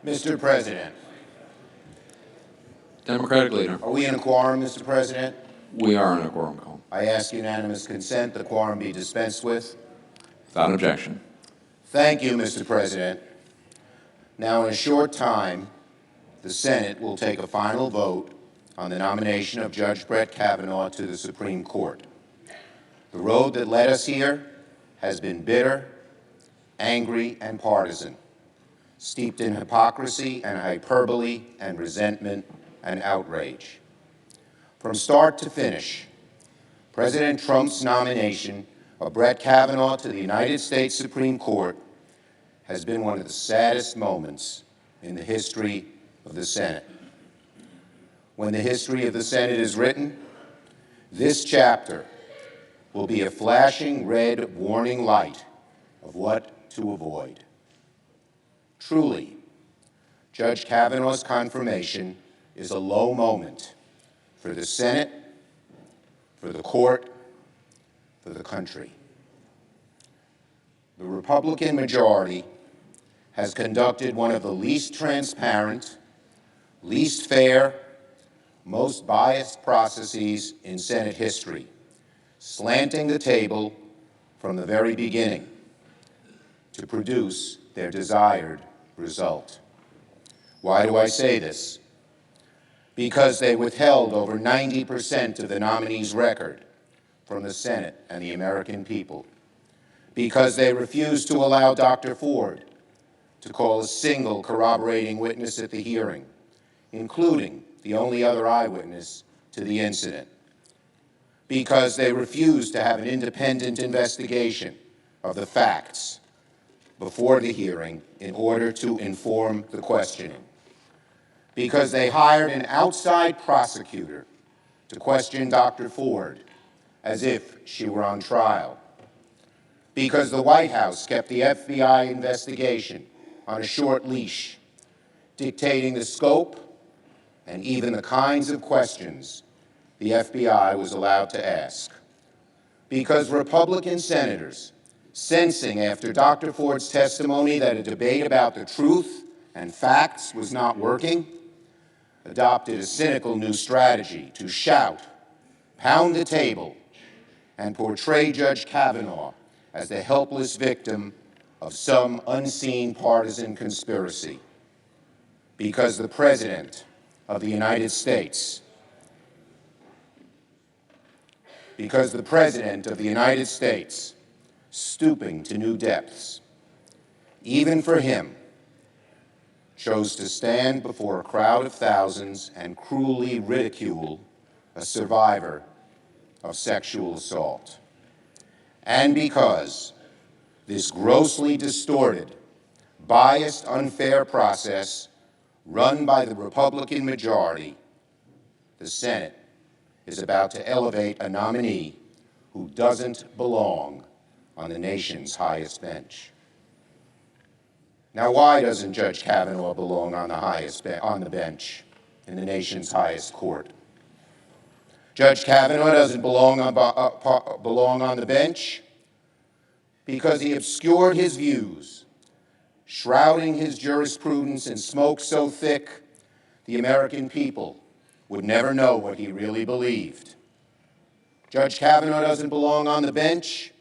Mr. President, Democratic Leader. are we in a quorum, Mr. President? We are in a quorum call. I ask unanimous consent the quorum be dispensed with. Without objection. Thank you, Mr. President. Now, in a short time, the Senate will take a final vote on the nomination of Judge Brett Kavanaugh to the Supreme Court. The road that led us here has been bitter, angry, and partisan, steeped in hypocrisy and hyperbole and resentment and outrage. From start to finish, President Trump's nomination of Brett Kavanaugh to the United States Supreme Court has been one of the saddest moments in the history of the Senate. When the history of the Senate is written, this chapter will be a flashing red warning light of what to avoid. Truly, Judge Kavanaugh's confirmation is a low moment for the Senate, for the court, for the country. The Republican majority has conducted one of the least transparent, least fair, most biased processes in Senate history, slanting the table from the very beginning to produce their desired result. Why do I say this? Because they withheld over 90% of the nominee's record from the Senate and the American people. Because they refused to allow Dr. Ford to call a single corroborating witness at the hearing, including the only other eyewitness to the incident. Because they refused to have an independent investigation of the facts before the hearing in order to inform the questioning. Because they hired an outside prosecutor to question Dr. Ford as if she were on trial. Because the White House kept the FBI investigation on a short leash, dictating the scope and even the kinds of questions the FBI was allowed to ask. Because Republican senators, sensing after Dr. Ford's testimony that a debate about the truth and facts was not working, adopted a cynical new strategy to shout, pound the table, and portray Judge Kavanaugh as the helpless victim of some unseen partisan conspiracy. Because the President of the United States, stooping to new depths, even for him, chose to stand before a crowd of thousands and cruelly ridicule a survivor of sexual assault. And because this grossly distorted, biased, unfair process run by the Republican majority, the Senate is about to elevate a nominee who doesn't belong on the nation's highest bench. Now, why doesn't Judge Kavanaugh belong on the bench in the nation's highest court? Judge Kavanaugh doesn't belong on the bench because he obscured his views, shrouding his jurisprudence in smoke so thick the American people would never know what he really believed. Judge Kavanaugh doesn't belong on the bench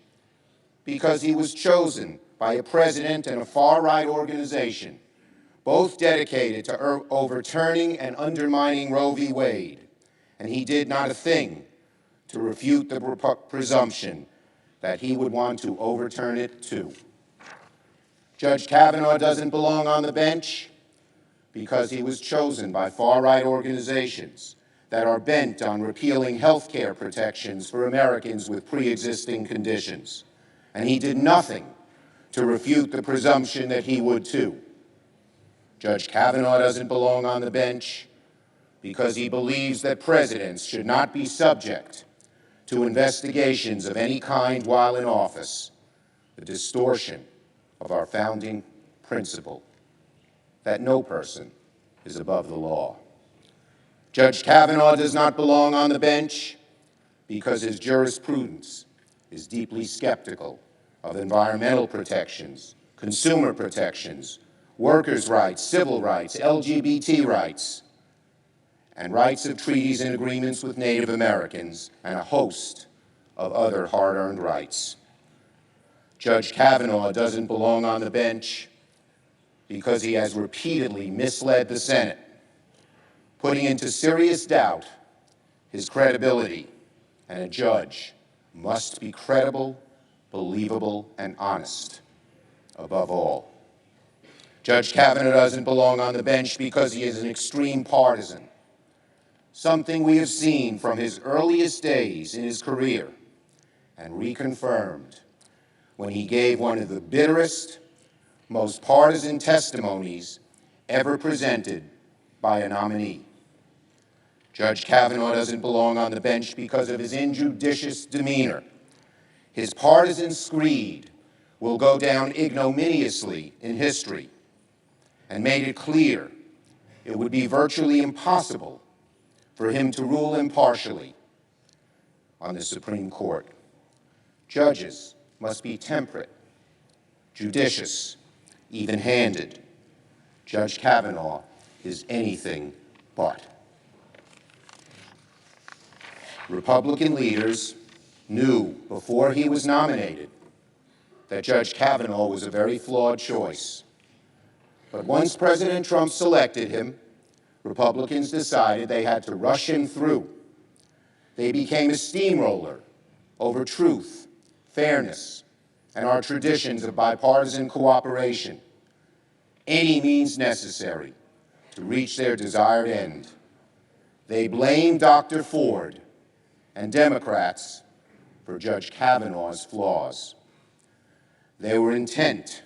because he was chosen by a president and a far-right organization, both dedicated to overturning and undermining Roe v. Wade, and he did not a thing to refute the presumption that he would want to overturn it too. Judge Kavanaugh doesn't belong on the bench because he was chosen by far-right organizations that are bent on repealing health care protections for Americans with pre-existing conditions, and he did nothing to refute the presumption that he would too. Judge Kavanaugh doesn't belong on the bench because he believes that presidents should not be subject to investigations of any kind while in office, the distortion of our founding principle that no person is above the law. Judge Kavanaugh does not belong on the bench because his jurisprudence is deeply skeptical of environmental protections, consumer protections, workers' rights, civil rights, LGBT rights, and rights of treaties and agreements with Native Americans, and a host of other hard-earned rights. Judge Kavanaugh doesn't belong on the bench because he has repeatedly misled the Senate, putting into serious doubt his credibility, and a judge must be credible, believable, and honest above all. Judge Kavanaugh doesn't belong on the bench because he is an extreme partisan, something we have seen from his earliest days in his career and reconfirmed when he gave one of the bitterest, most partisan testimonies ever presented by a nominee. Judge Kavanaugh doesn't belong on the bench because of his injudicious demeanor. His partisan screed will go down ignominiously in history, and made it clear it would be virtually impossible for him to rule impartially on the Supreme Court. Judges must be temperate, judicious, even-handed. Judge Kavanaugh is anything but. Republican leaders knew before he was nominated that Judge Kavanaugh was a very flawed choice. But once President Trump selected him, Republicans decided they had to rush him through. They became a steamroller over truth, fairness, and our traditions of bipartisan cooperation, any means necessary to reach their desired end. They blamed Dr. Ford and Democrats for Judge Kavanaugh's flaws. They were intent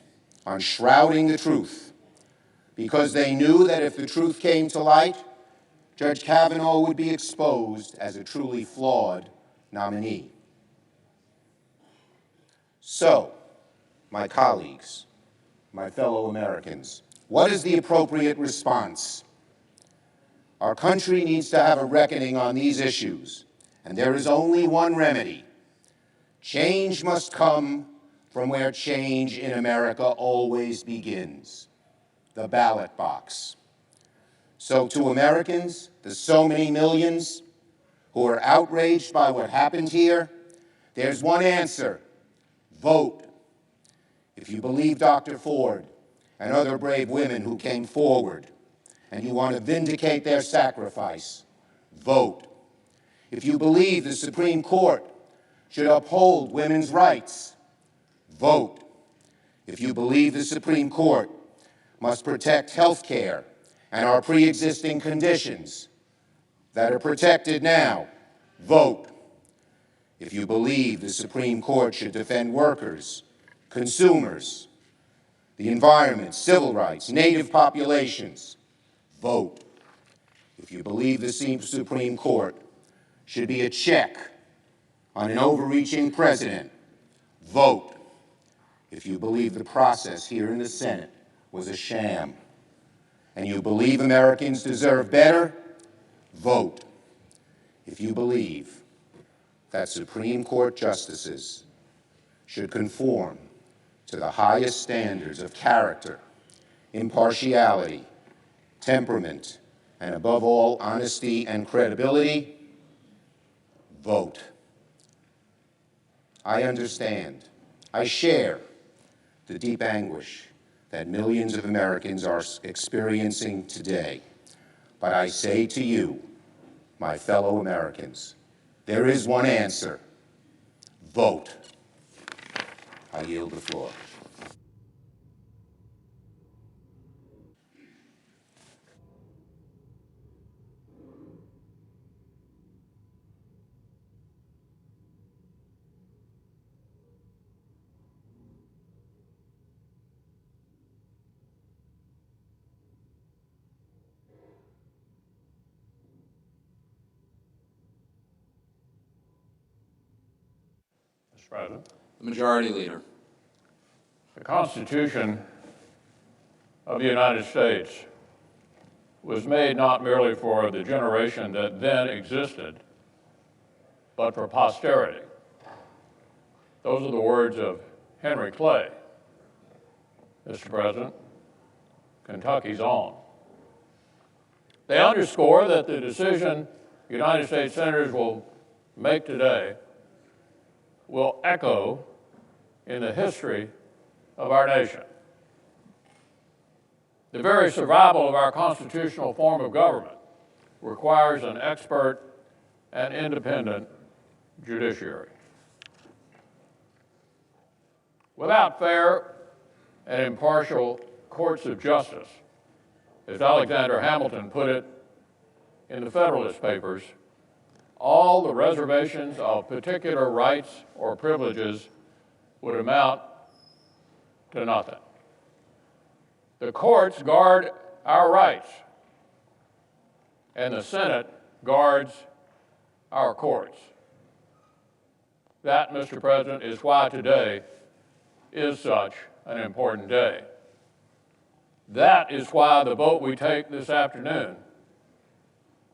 on shrouding the truth because they knew that if the truth came to light, Judge Kavanaugh would be exposed as a truly flawed nominee. So, my colleagues, my fellow Americans, what is the appropriate response? Our country needs to have a reckoning on these issues, and there is only one remedy. Change must come from where change in America always begins, the ballot box. So to Americans, the so many millions who are outraged by what happened here, there's one answer: vote. If you believe Dr. Ford and other brave women who came forward, and you want to vindicate their sacrifice, vote. If you believe the Supreme Court should uphold women's rights, vote. If you believe the Supreme Court must protect health care and our pre-existing conditions that are protected now, vote. If you believe the Supreme Court should defend workers, consumers, the environment, civil rights, native populations, vote. If you believe the Supreme Court should be a check on an overreaching president, vote. If you believe the process here in the Senate was a sham, and you believe Americans deserve better, vote. If you believe that Supreme Court justices should conform to the highest standards of character, impartiality, temperament, and above all, honesty and credibility, vote. I understand, I share the deep anguish that millions of Americans are experiencing today. But I say to you, my fellow Americans, there is one answer: vote. I yield the floor. Mr. President. The Majority Leader. The Constitution of the United States was made not merely for the generation that then existed, but for posterity. Those are the words of Henry Clay. Mr. President, Kentucky's own. They underscore that the decision United States senators will make today will echo in the history of our nation. The very survival of our constitutional form of government requires an expert and independent judiciary. Without fair and impartial courts of justice, as Alexander Hamilton put it in the Federalist Papers, all the reservations of particular rights or privileges would amount to nothing. The courts guard our rights, and the Senate guards our courts. That, Mr. President, is why today is such an important day. That is why the vote we take this afternoon,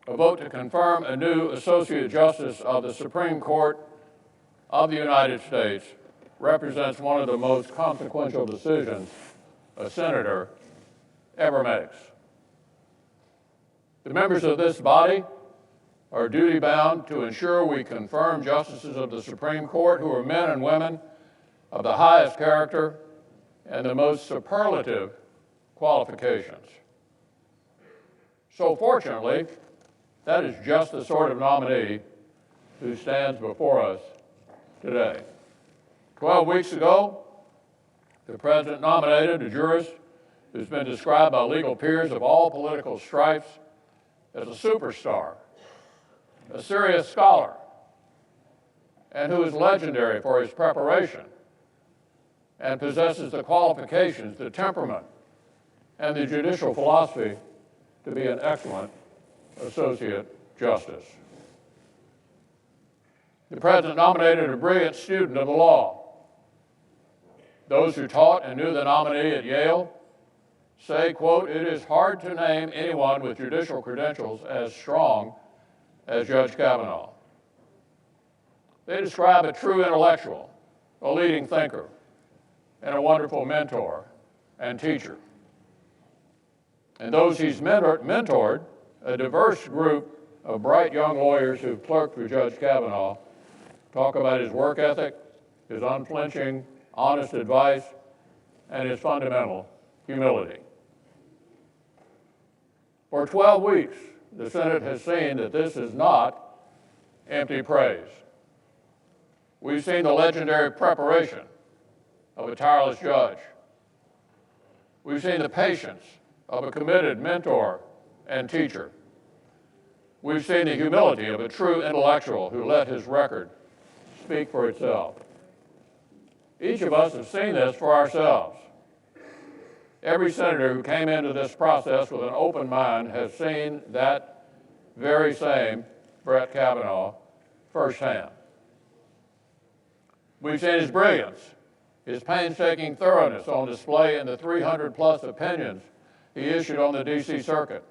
a vote to confirm a new Associate Justice of the Supreme Court of the United States, represents one of the most consequential decisions a senator ever makes. The members of this body are duty-bound to ensure we confirm justices of the Supreme Court who are men and women of the highest character and the most superlative qualifications. So fortunately, that is just the sort of nominee who stands before us today. 12 weeks ago, the President nominated a jurist who's been described by legal peers of all political stripes as a superstar, a serious scholar, and who is legendary for his preparation and possesses the qualifications, the temperament, and the judicial philosophy to be an excellent Associate Justice. The President nominated a brilliant student of the law. Those who taught and knew the nominee at Yale say, quote, "It is hard to name anyone with judicial credentials as strong as Judge Kavanaugh." They describe a true intellectual, a leading thinker, and a wonderful mentor and teacher. And those he's mentored, a diverse group of bright young lawyers who've clerked for Judge Kavanaugh, talk about his work ethic, his unflinching, honest advice, and his fundamental humility. For 12 weeks, the Senate has seen that this is not empty praise. We've seen the legendary preparation of a tireless judge. We've seen the patience of a committed mentor and teacher. We've seen the humility of a true intellectual who let his record speak for itself. Each of us has seen this for ourselves. Every senator who came into this process with an open mind has seen that very same Brett Kavanaugh firsthand. We've seen his brilliance, his painstaking thoroughness on display in the 300-plus opinions he issued on the D.C. Circuit.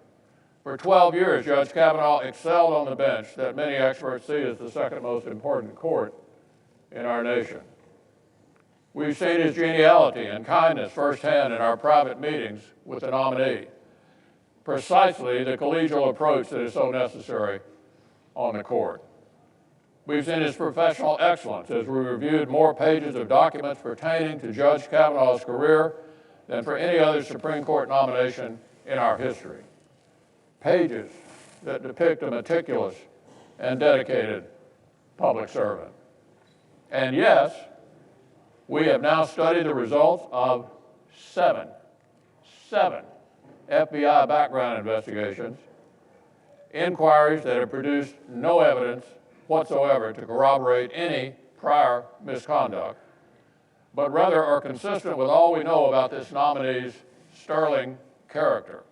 For 12 years, Judge Kavanaugh excelled on the bench that many experts see as the second most important court in our nation. We've seen his geniality and kindness firsthand in our private meetings with the nominee, precisely the collegial approach that is so necessary on the court. We've seen his professional excellence as we reviewed more pages of documents pertaining to Judge Kavanaugh's career than for any other Supreme Court nomination in our history. Pages that depict a meticulous and dedicated public servant. And yes, we have now studied the results of seven FBI background investigations, inquiries that have produced no evidence whatsoever to corroborate any prior misconduct, but rather are consistent with all we know about this nominee's sterling character.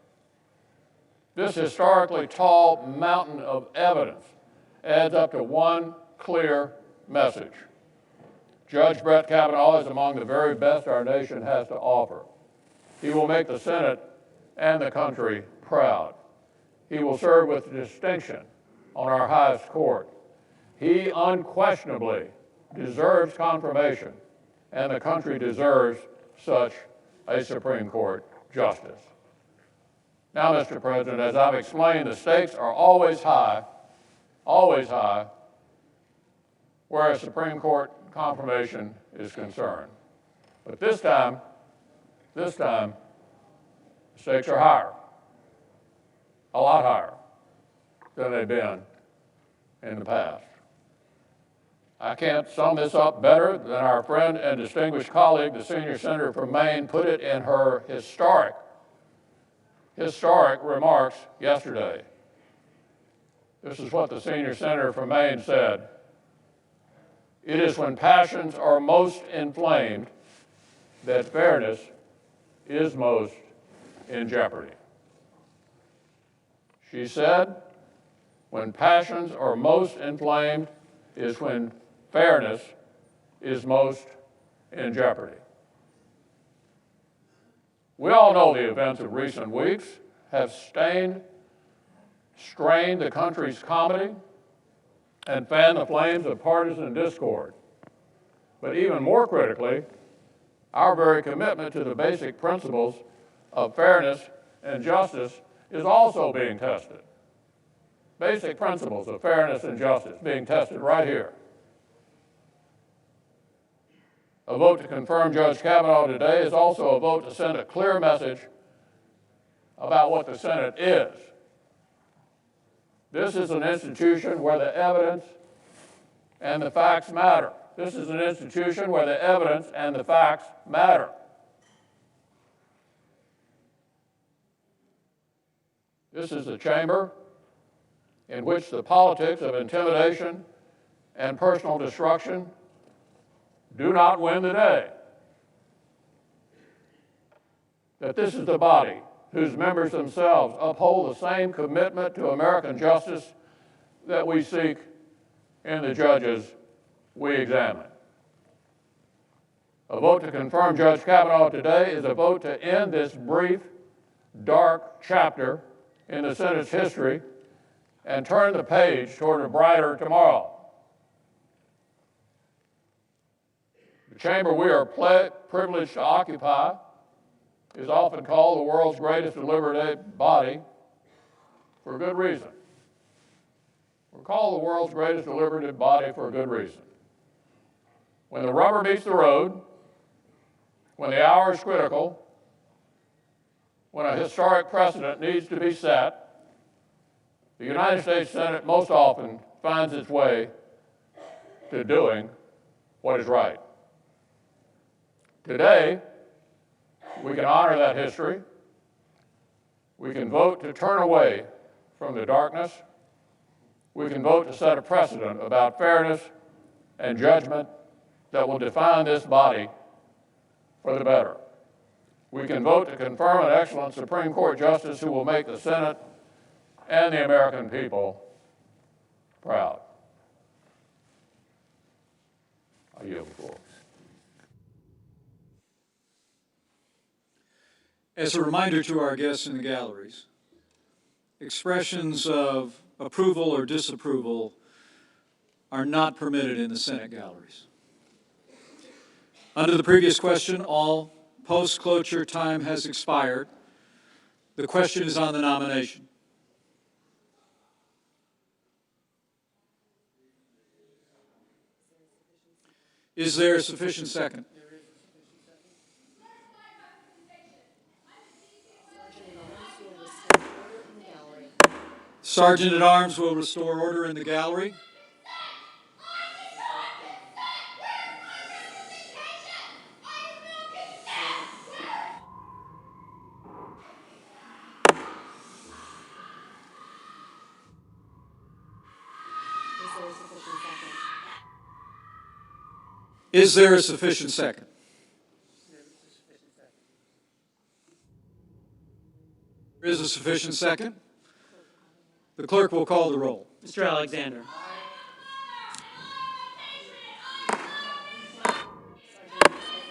This historically tall mountain of evidence adds up to one clear message. Judge Brett Kavanaugh is among the very best our nation has to offer. He will make the Senate and the country proud. He will serve with distinction on our highest court. He unquestionably deserves confirmation, and the country deserves such a Supreme Court justice. Now, Mr. President, as I've explained, the stakes are always high, where a Supreme Court confirmation is concerned. But this time, the stakes are higher, a lot higher than they've been in the past. I can't sum this up better than our friend and distinguished colleague, the senior senator from Maine, put it in her historic remarks yesterday. This is what the senior senator from Maine said. It is when passions are most inflamed that fairness is most in jeopardy. She said, when passions are most inflamed is when fairness is most in jeopardy. We all know the events of recent weeks have strained the country's comedy and fanned the flames of partisan discord. But even more critically, our very commitment to the basic principles of fairness and justice is also being tested. Basic principles of fairness and justice being tested right here. A vote to confirm Judge Kavanaugh today is also a vote to send a clear message about what the Senate is. This is an institution where the evidence and the facts matter. This is an institution where the evidence and the facts matter. This is a chamber in which the politics of intimidation and personal destruction do not win the day. That this is the body whose members themselves uphold the same commitment to American justice that we seek in the judges we examine. A vote to confirm Judge Kavanaugh today is a vote to end this brief, dark chapter in the Senate's history and turn the page toward a brighter tomorrow. The chamber we are privileged to occupy is often called the world's greatest deliberative body for a good reason. We're called the world's greatest deliberative body for a good reason. When the rubber meets the road, when the hour is critical, when a historic precedent needs to be set, the United States Senate most often finds its way to doing what is right. Today, we can honor that history. We can vote to turn away from the darkness. We can vote to set a precedent about fairness and judgment that will define this body for the better. We can vote to confirm an excellent Supreme Court justice who will make the Senate and the American people proud. I yield the floor. As a reminder to our guests in the galleries, expressions of approval or disapproval are not permitted in the Senate galleries. Under the previous question, all post-cloture time has expired. The question is on the nomination. Is there a sufficient second? Sergeant at Arms will restore order in the gallery. Is there a sufficient second? There is a sufficient second. The clerk will call the roll. Mr. Alexander.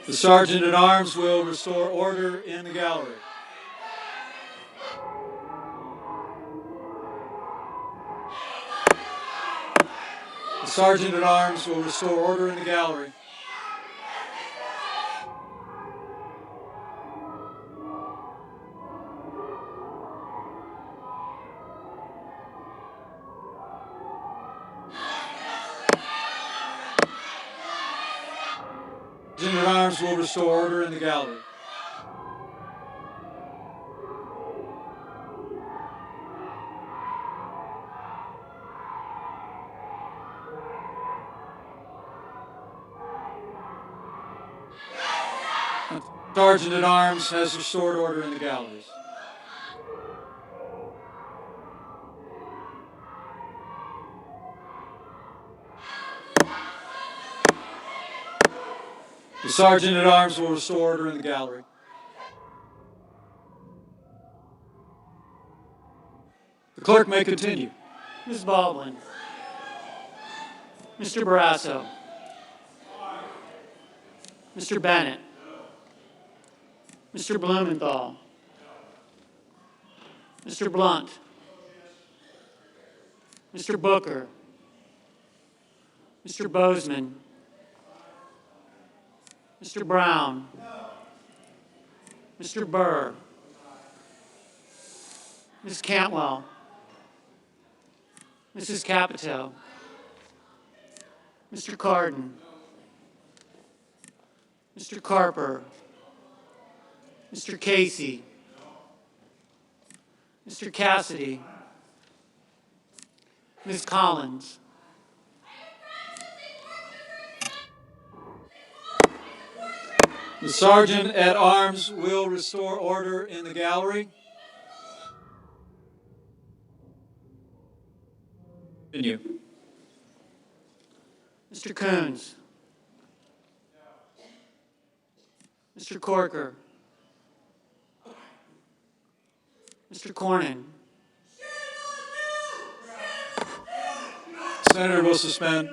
The Sergeant at Arms will restore order in the gallery. The Sergeant at Arms will restore order in the gallery. Sergeant at Arms will restore order in the gallery. Sergeant at Arms has restored order in the galleries. The Sergeant at Arms will restore order in the gallery. The clerk may continue. Ms. Baldwin. Mr. Barrasso. Mr. Bennett. Mr. Blumenthal. Mr. Blunt. Mr. Booker. Mr. Bozeman. Mr. Brown. Mr. Burr. Ms. Cantwell. Mrs. Capito. Mr. Cardin. Mr. Carper. Mr. Casey. Mr. Cassidy. Ms. Collins. The Sergeant at Arms will restore order in the gallery. Continue. Mr. Coons. Mr. Corker. Mr. Cornyn. Senator will suspend.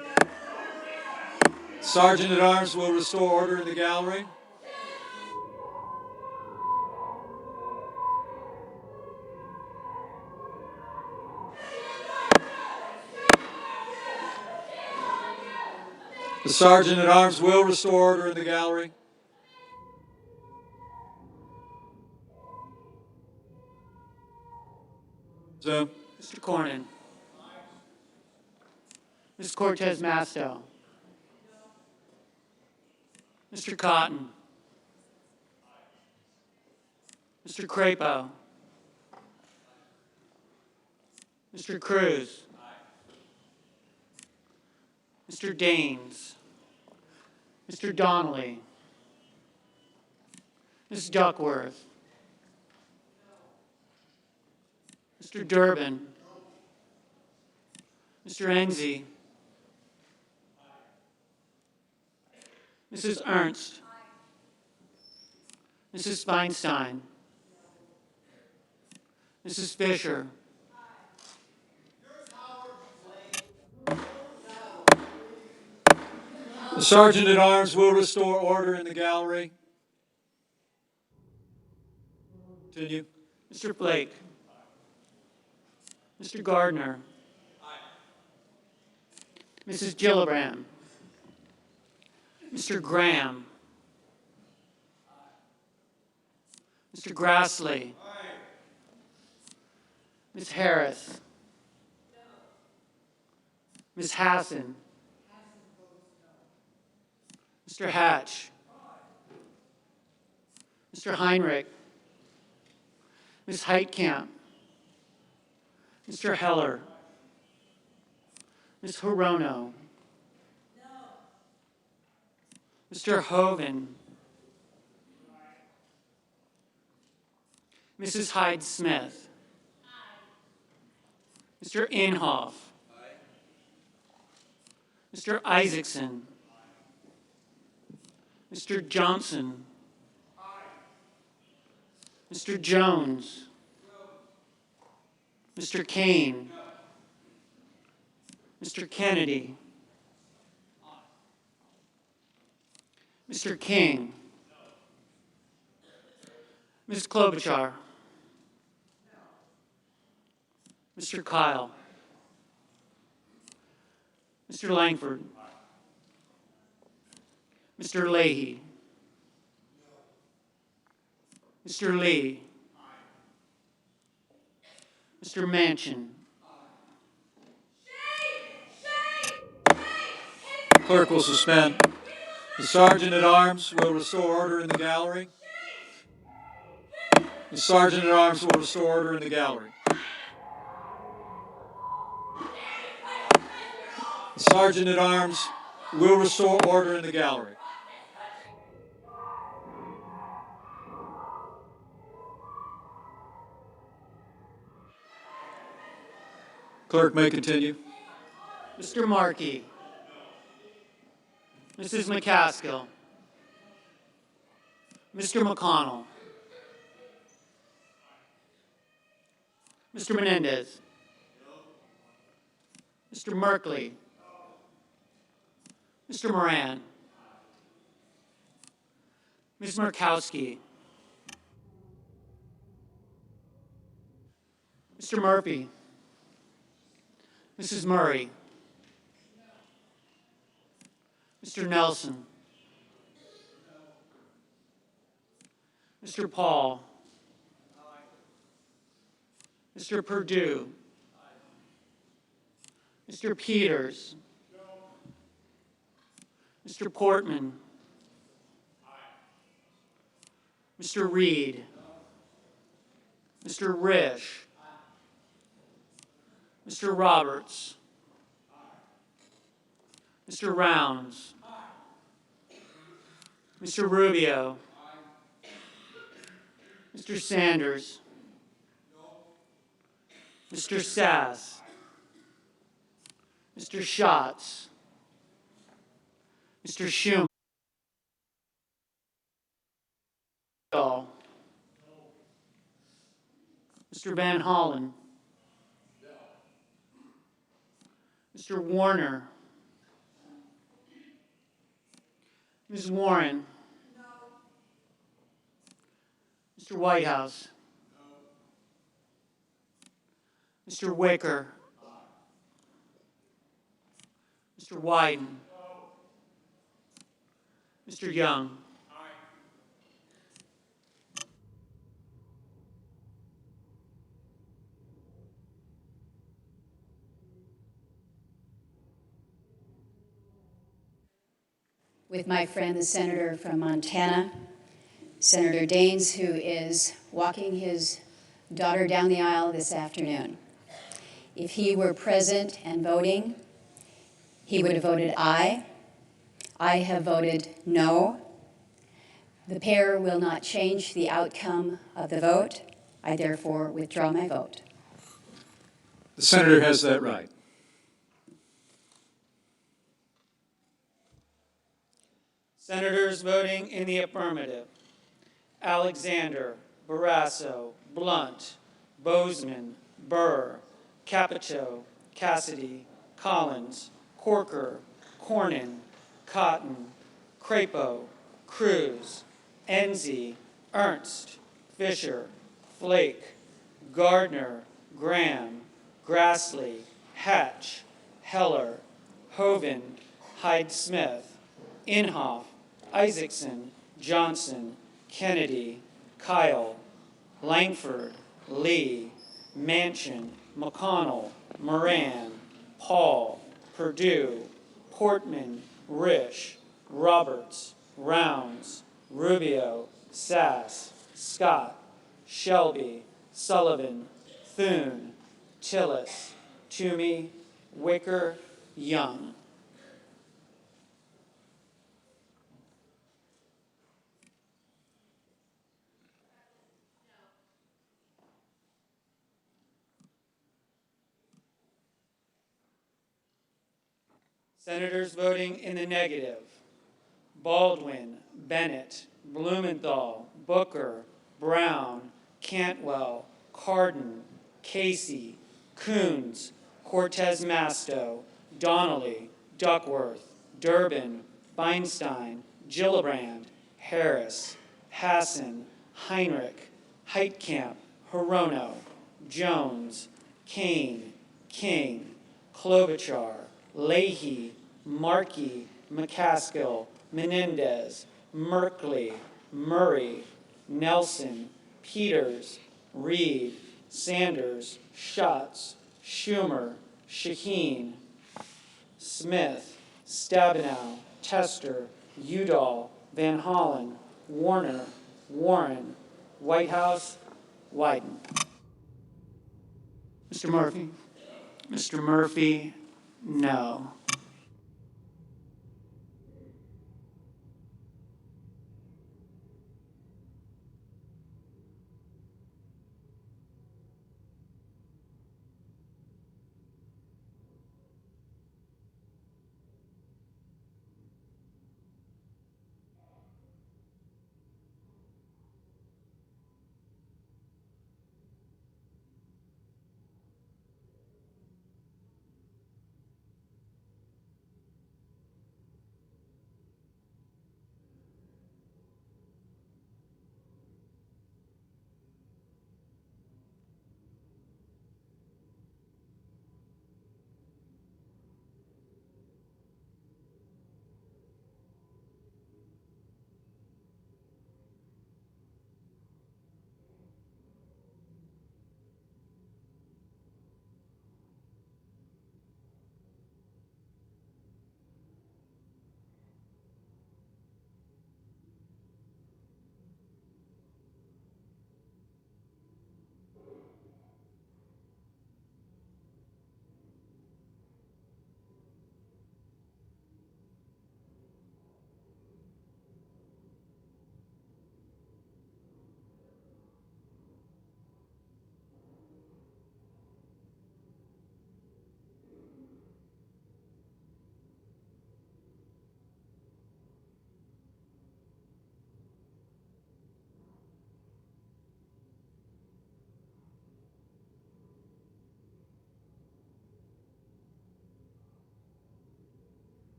Sergeant at Arms will restore order in the gallery. The Sergeant at Arms will restore order in the gallery. So, Mr. Cornyn. Ms. Cortez Masto. Mr. Cotton. Mr. Crapo. Mr. Cruz. Mr. Daines. Mr. Donnelly. Ms. Duckworth. Mr. Durbin. Mr. Enzi. Mrs. Ernst. Mrs. Feinstein. Mrs. Fisher. the Sergeant at Arms will restore order in the gallery. Continue. Mr. Blake. Mr. Gardner. Mrs. Gillibrand. Mr. Graham. Mr. Grassley. Ms. Harris. Ms. Hassan. Mr. Hatch. Mr. Heinrich. Ms. Heitkamp. Mr. Heller. Ms. Hirono. Mr. Hoven. Mrs. Hyde-Smith. Mr. Inhofe. Mr. Isaacson. Mr. Johnson. Mr. Jones. Mr. Kane. Mr. Kennedy. Mr. King. Ms. Klobuchar. Mr. Kyle. Mr. Langford. Mr. Leahy. Mr. Lee. Mr. Manchin. Clerk will suspend. The Sergeant at Arms will restore order in the gallery. The Sergeant at Arms will restore order in the gallery. The Sergeant at Arms will restore order in the gallery. Clerk may continue. Mr. Markey, Mrs. McCaskill, Mr. McConnell, Mr. Menendez, Mr. Merkley, Mr. Moran, Ms. Murkowski, Mr. Murphy, Mrs. Murray, Mr. Nelson, Mr. Paul, Mr. Perdue, Mr. Peters, Mr. Portman, Mr. Reed, Mr. Risch, Mr. Roberts, Mr. Rounds, Mr. Rubio, Mr. Sanders, Mr. Sass, Mr. Schatz, Mr. Schumer, Mr. Van Hollen, Mr. Warner, Ms. Warren, Mr. Whitehouse, Mr. Wicker, Mr. Wyden, Mr. Young, with my friend, the senator from Montana, Senator Daines, who is walking his daughter down the aisle this afternoon. If he were present and voting, he would have voted aye. I have voted no. The pair will not change the outcome of the vote. I therefore withdraw my vote. The senator has that right. Senators voting in the affirmative: Alexander, Barrasso, Blunt, Bozeman, Burr, Capito, Cassidy, Collins, Corker, Cornyn, Cotton, Crapo, Cruz, Enzi, Ernst, Fisher, Flake, Gardner, Graham, Grassley, Hatch, Heller, Hovind, Hyde-Smith, Inhofe, Isaacson, Johnson, Kennedy, Kyle, Langford, Lee, Manchin, McConnell, Moran, Paul, Perdue, Portman, Risch, Roberts, Rounds, Rubio, Sass, Scott, Shelby, Sullivan, Thune, Tillis, Toomey, Wicker, Young. Senators voting in the negative: Baldwin, Bennett, Blumenthal, Booker, Brown, Cantwell, Cardin, Casey, Coons, Cortez Masto, Donnelly, Duckworth, Durbin, Feinstein, Gillibrand, Harris, Hassan, Heinrich, Heitkamp, Hirono, Jones, Kane, King, Klobuchar, Leahy, Markey, McCaskill, Menendez, Merkley, Murray, Nelson, Peters, Reed, Sanders, Schatz, Schumer, Shaheen, Smith, Stabenow, Tester, Udall, Van Hollen, Warner, Warren, Whitehouse, Wyden. Mr. Murphy? Mr. Murphy, no.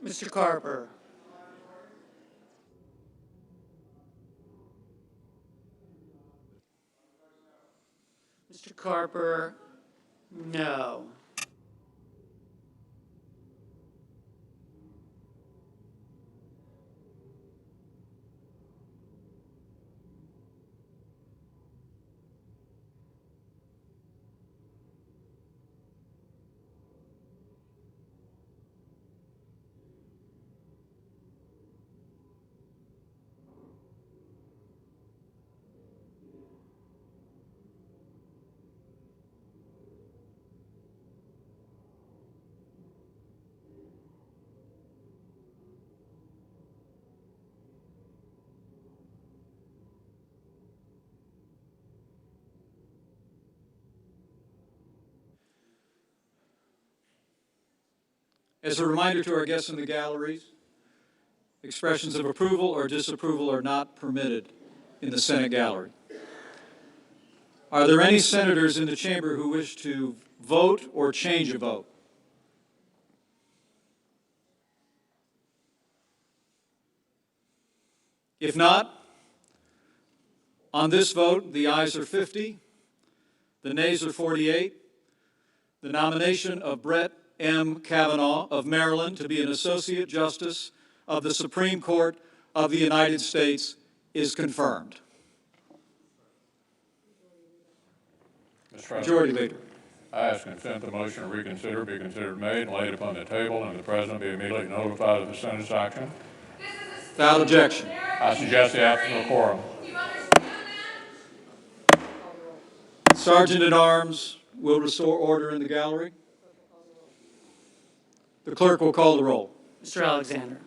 Mr. Carper. Mr. Carper, no. As a reminder to our guests in the galleries, expressions of approval or disapproval are not permitted in the Senate gallery. Are there any senators in the chamber who wish to vote or change a vote? If not, on this vote, the ayes are 50, the nays are 48. The nomination of Brett M. Kavanaugh of Maryland to be an Associate Justice of the Supreme Court of the United States is confirmed. Mr. President, Majority Leader. I ask consent the motion to reconsider be considered made and laid upon the table, and the President be immediately notified of the Senate's action. Without objection. I suggest the absence of quorum. Sergeant at Arms will restore order in the gallery. The clerk will call the roll. Mr. Alexander.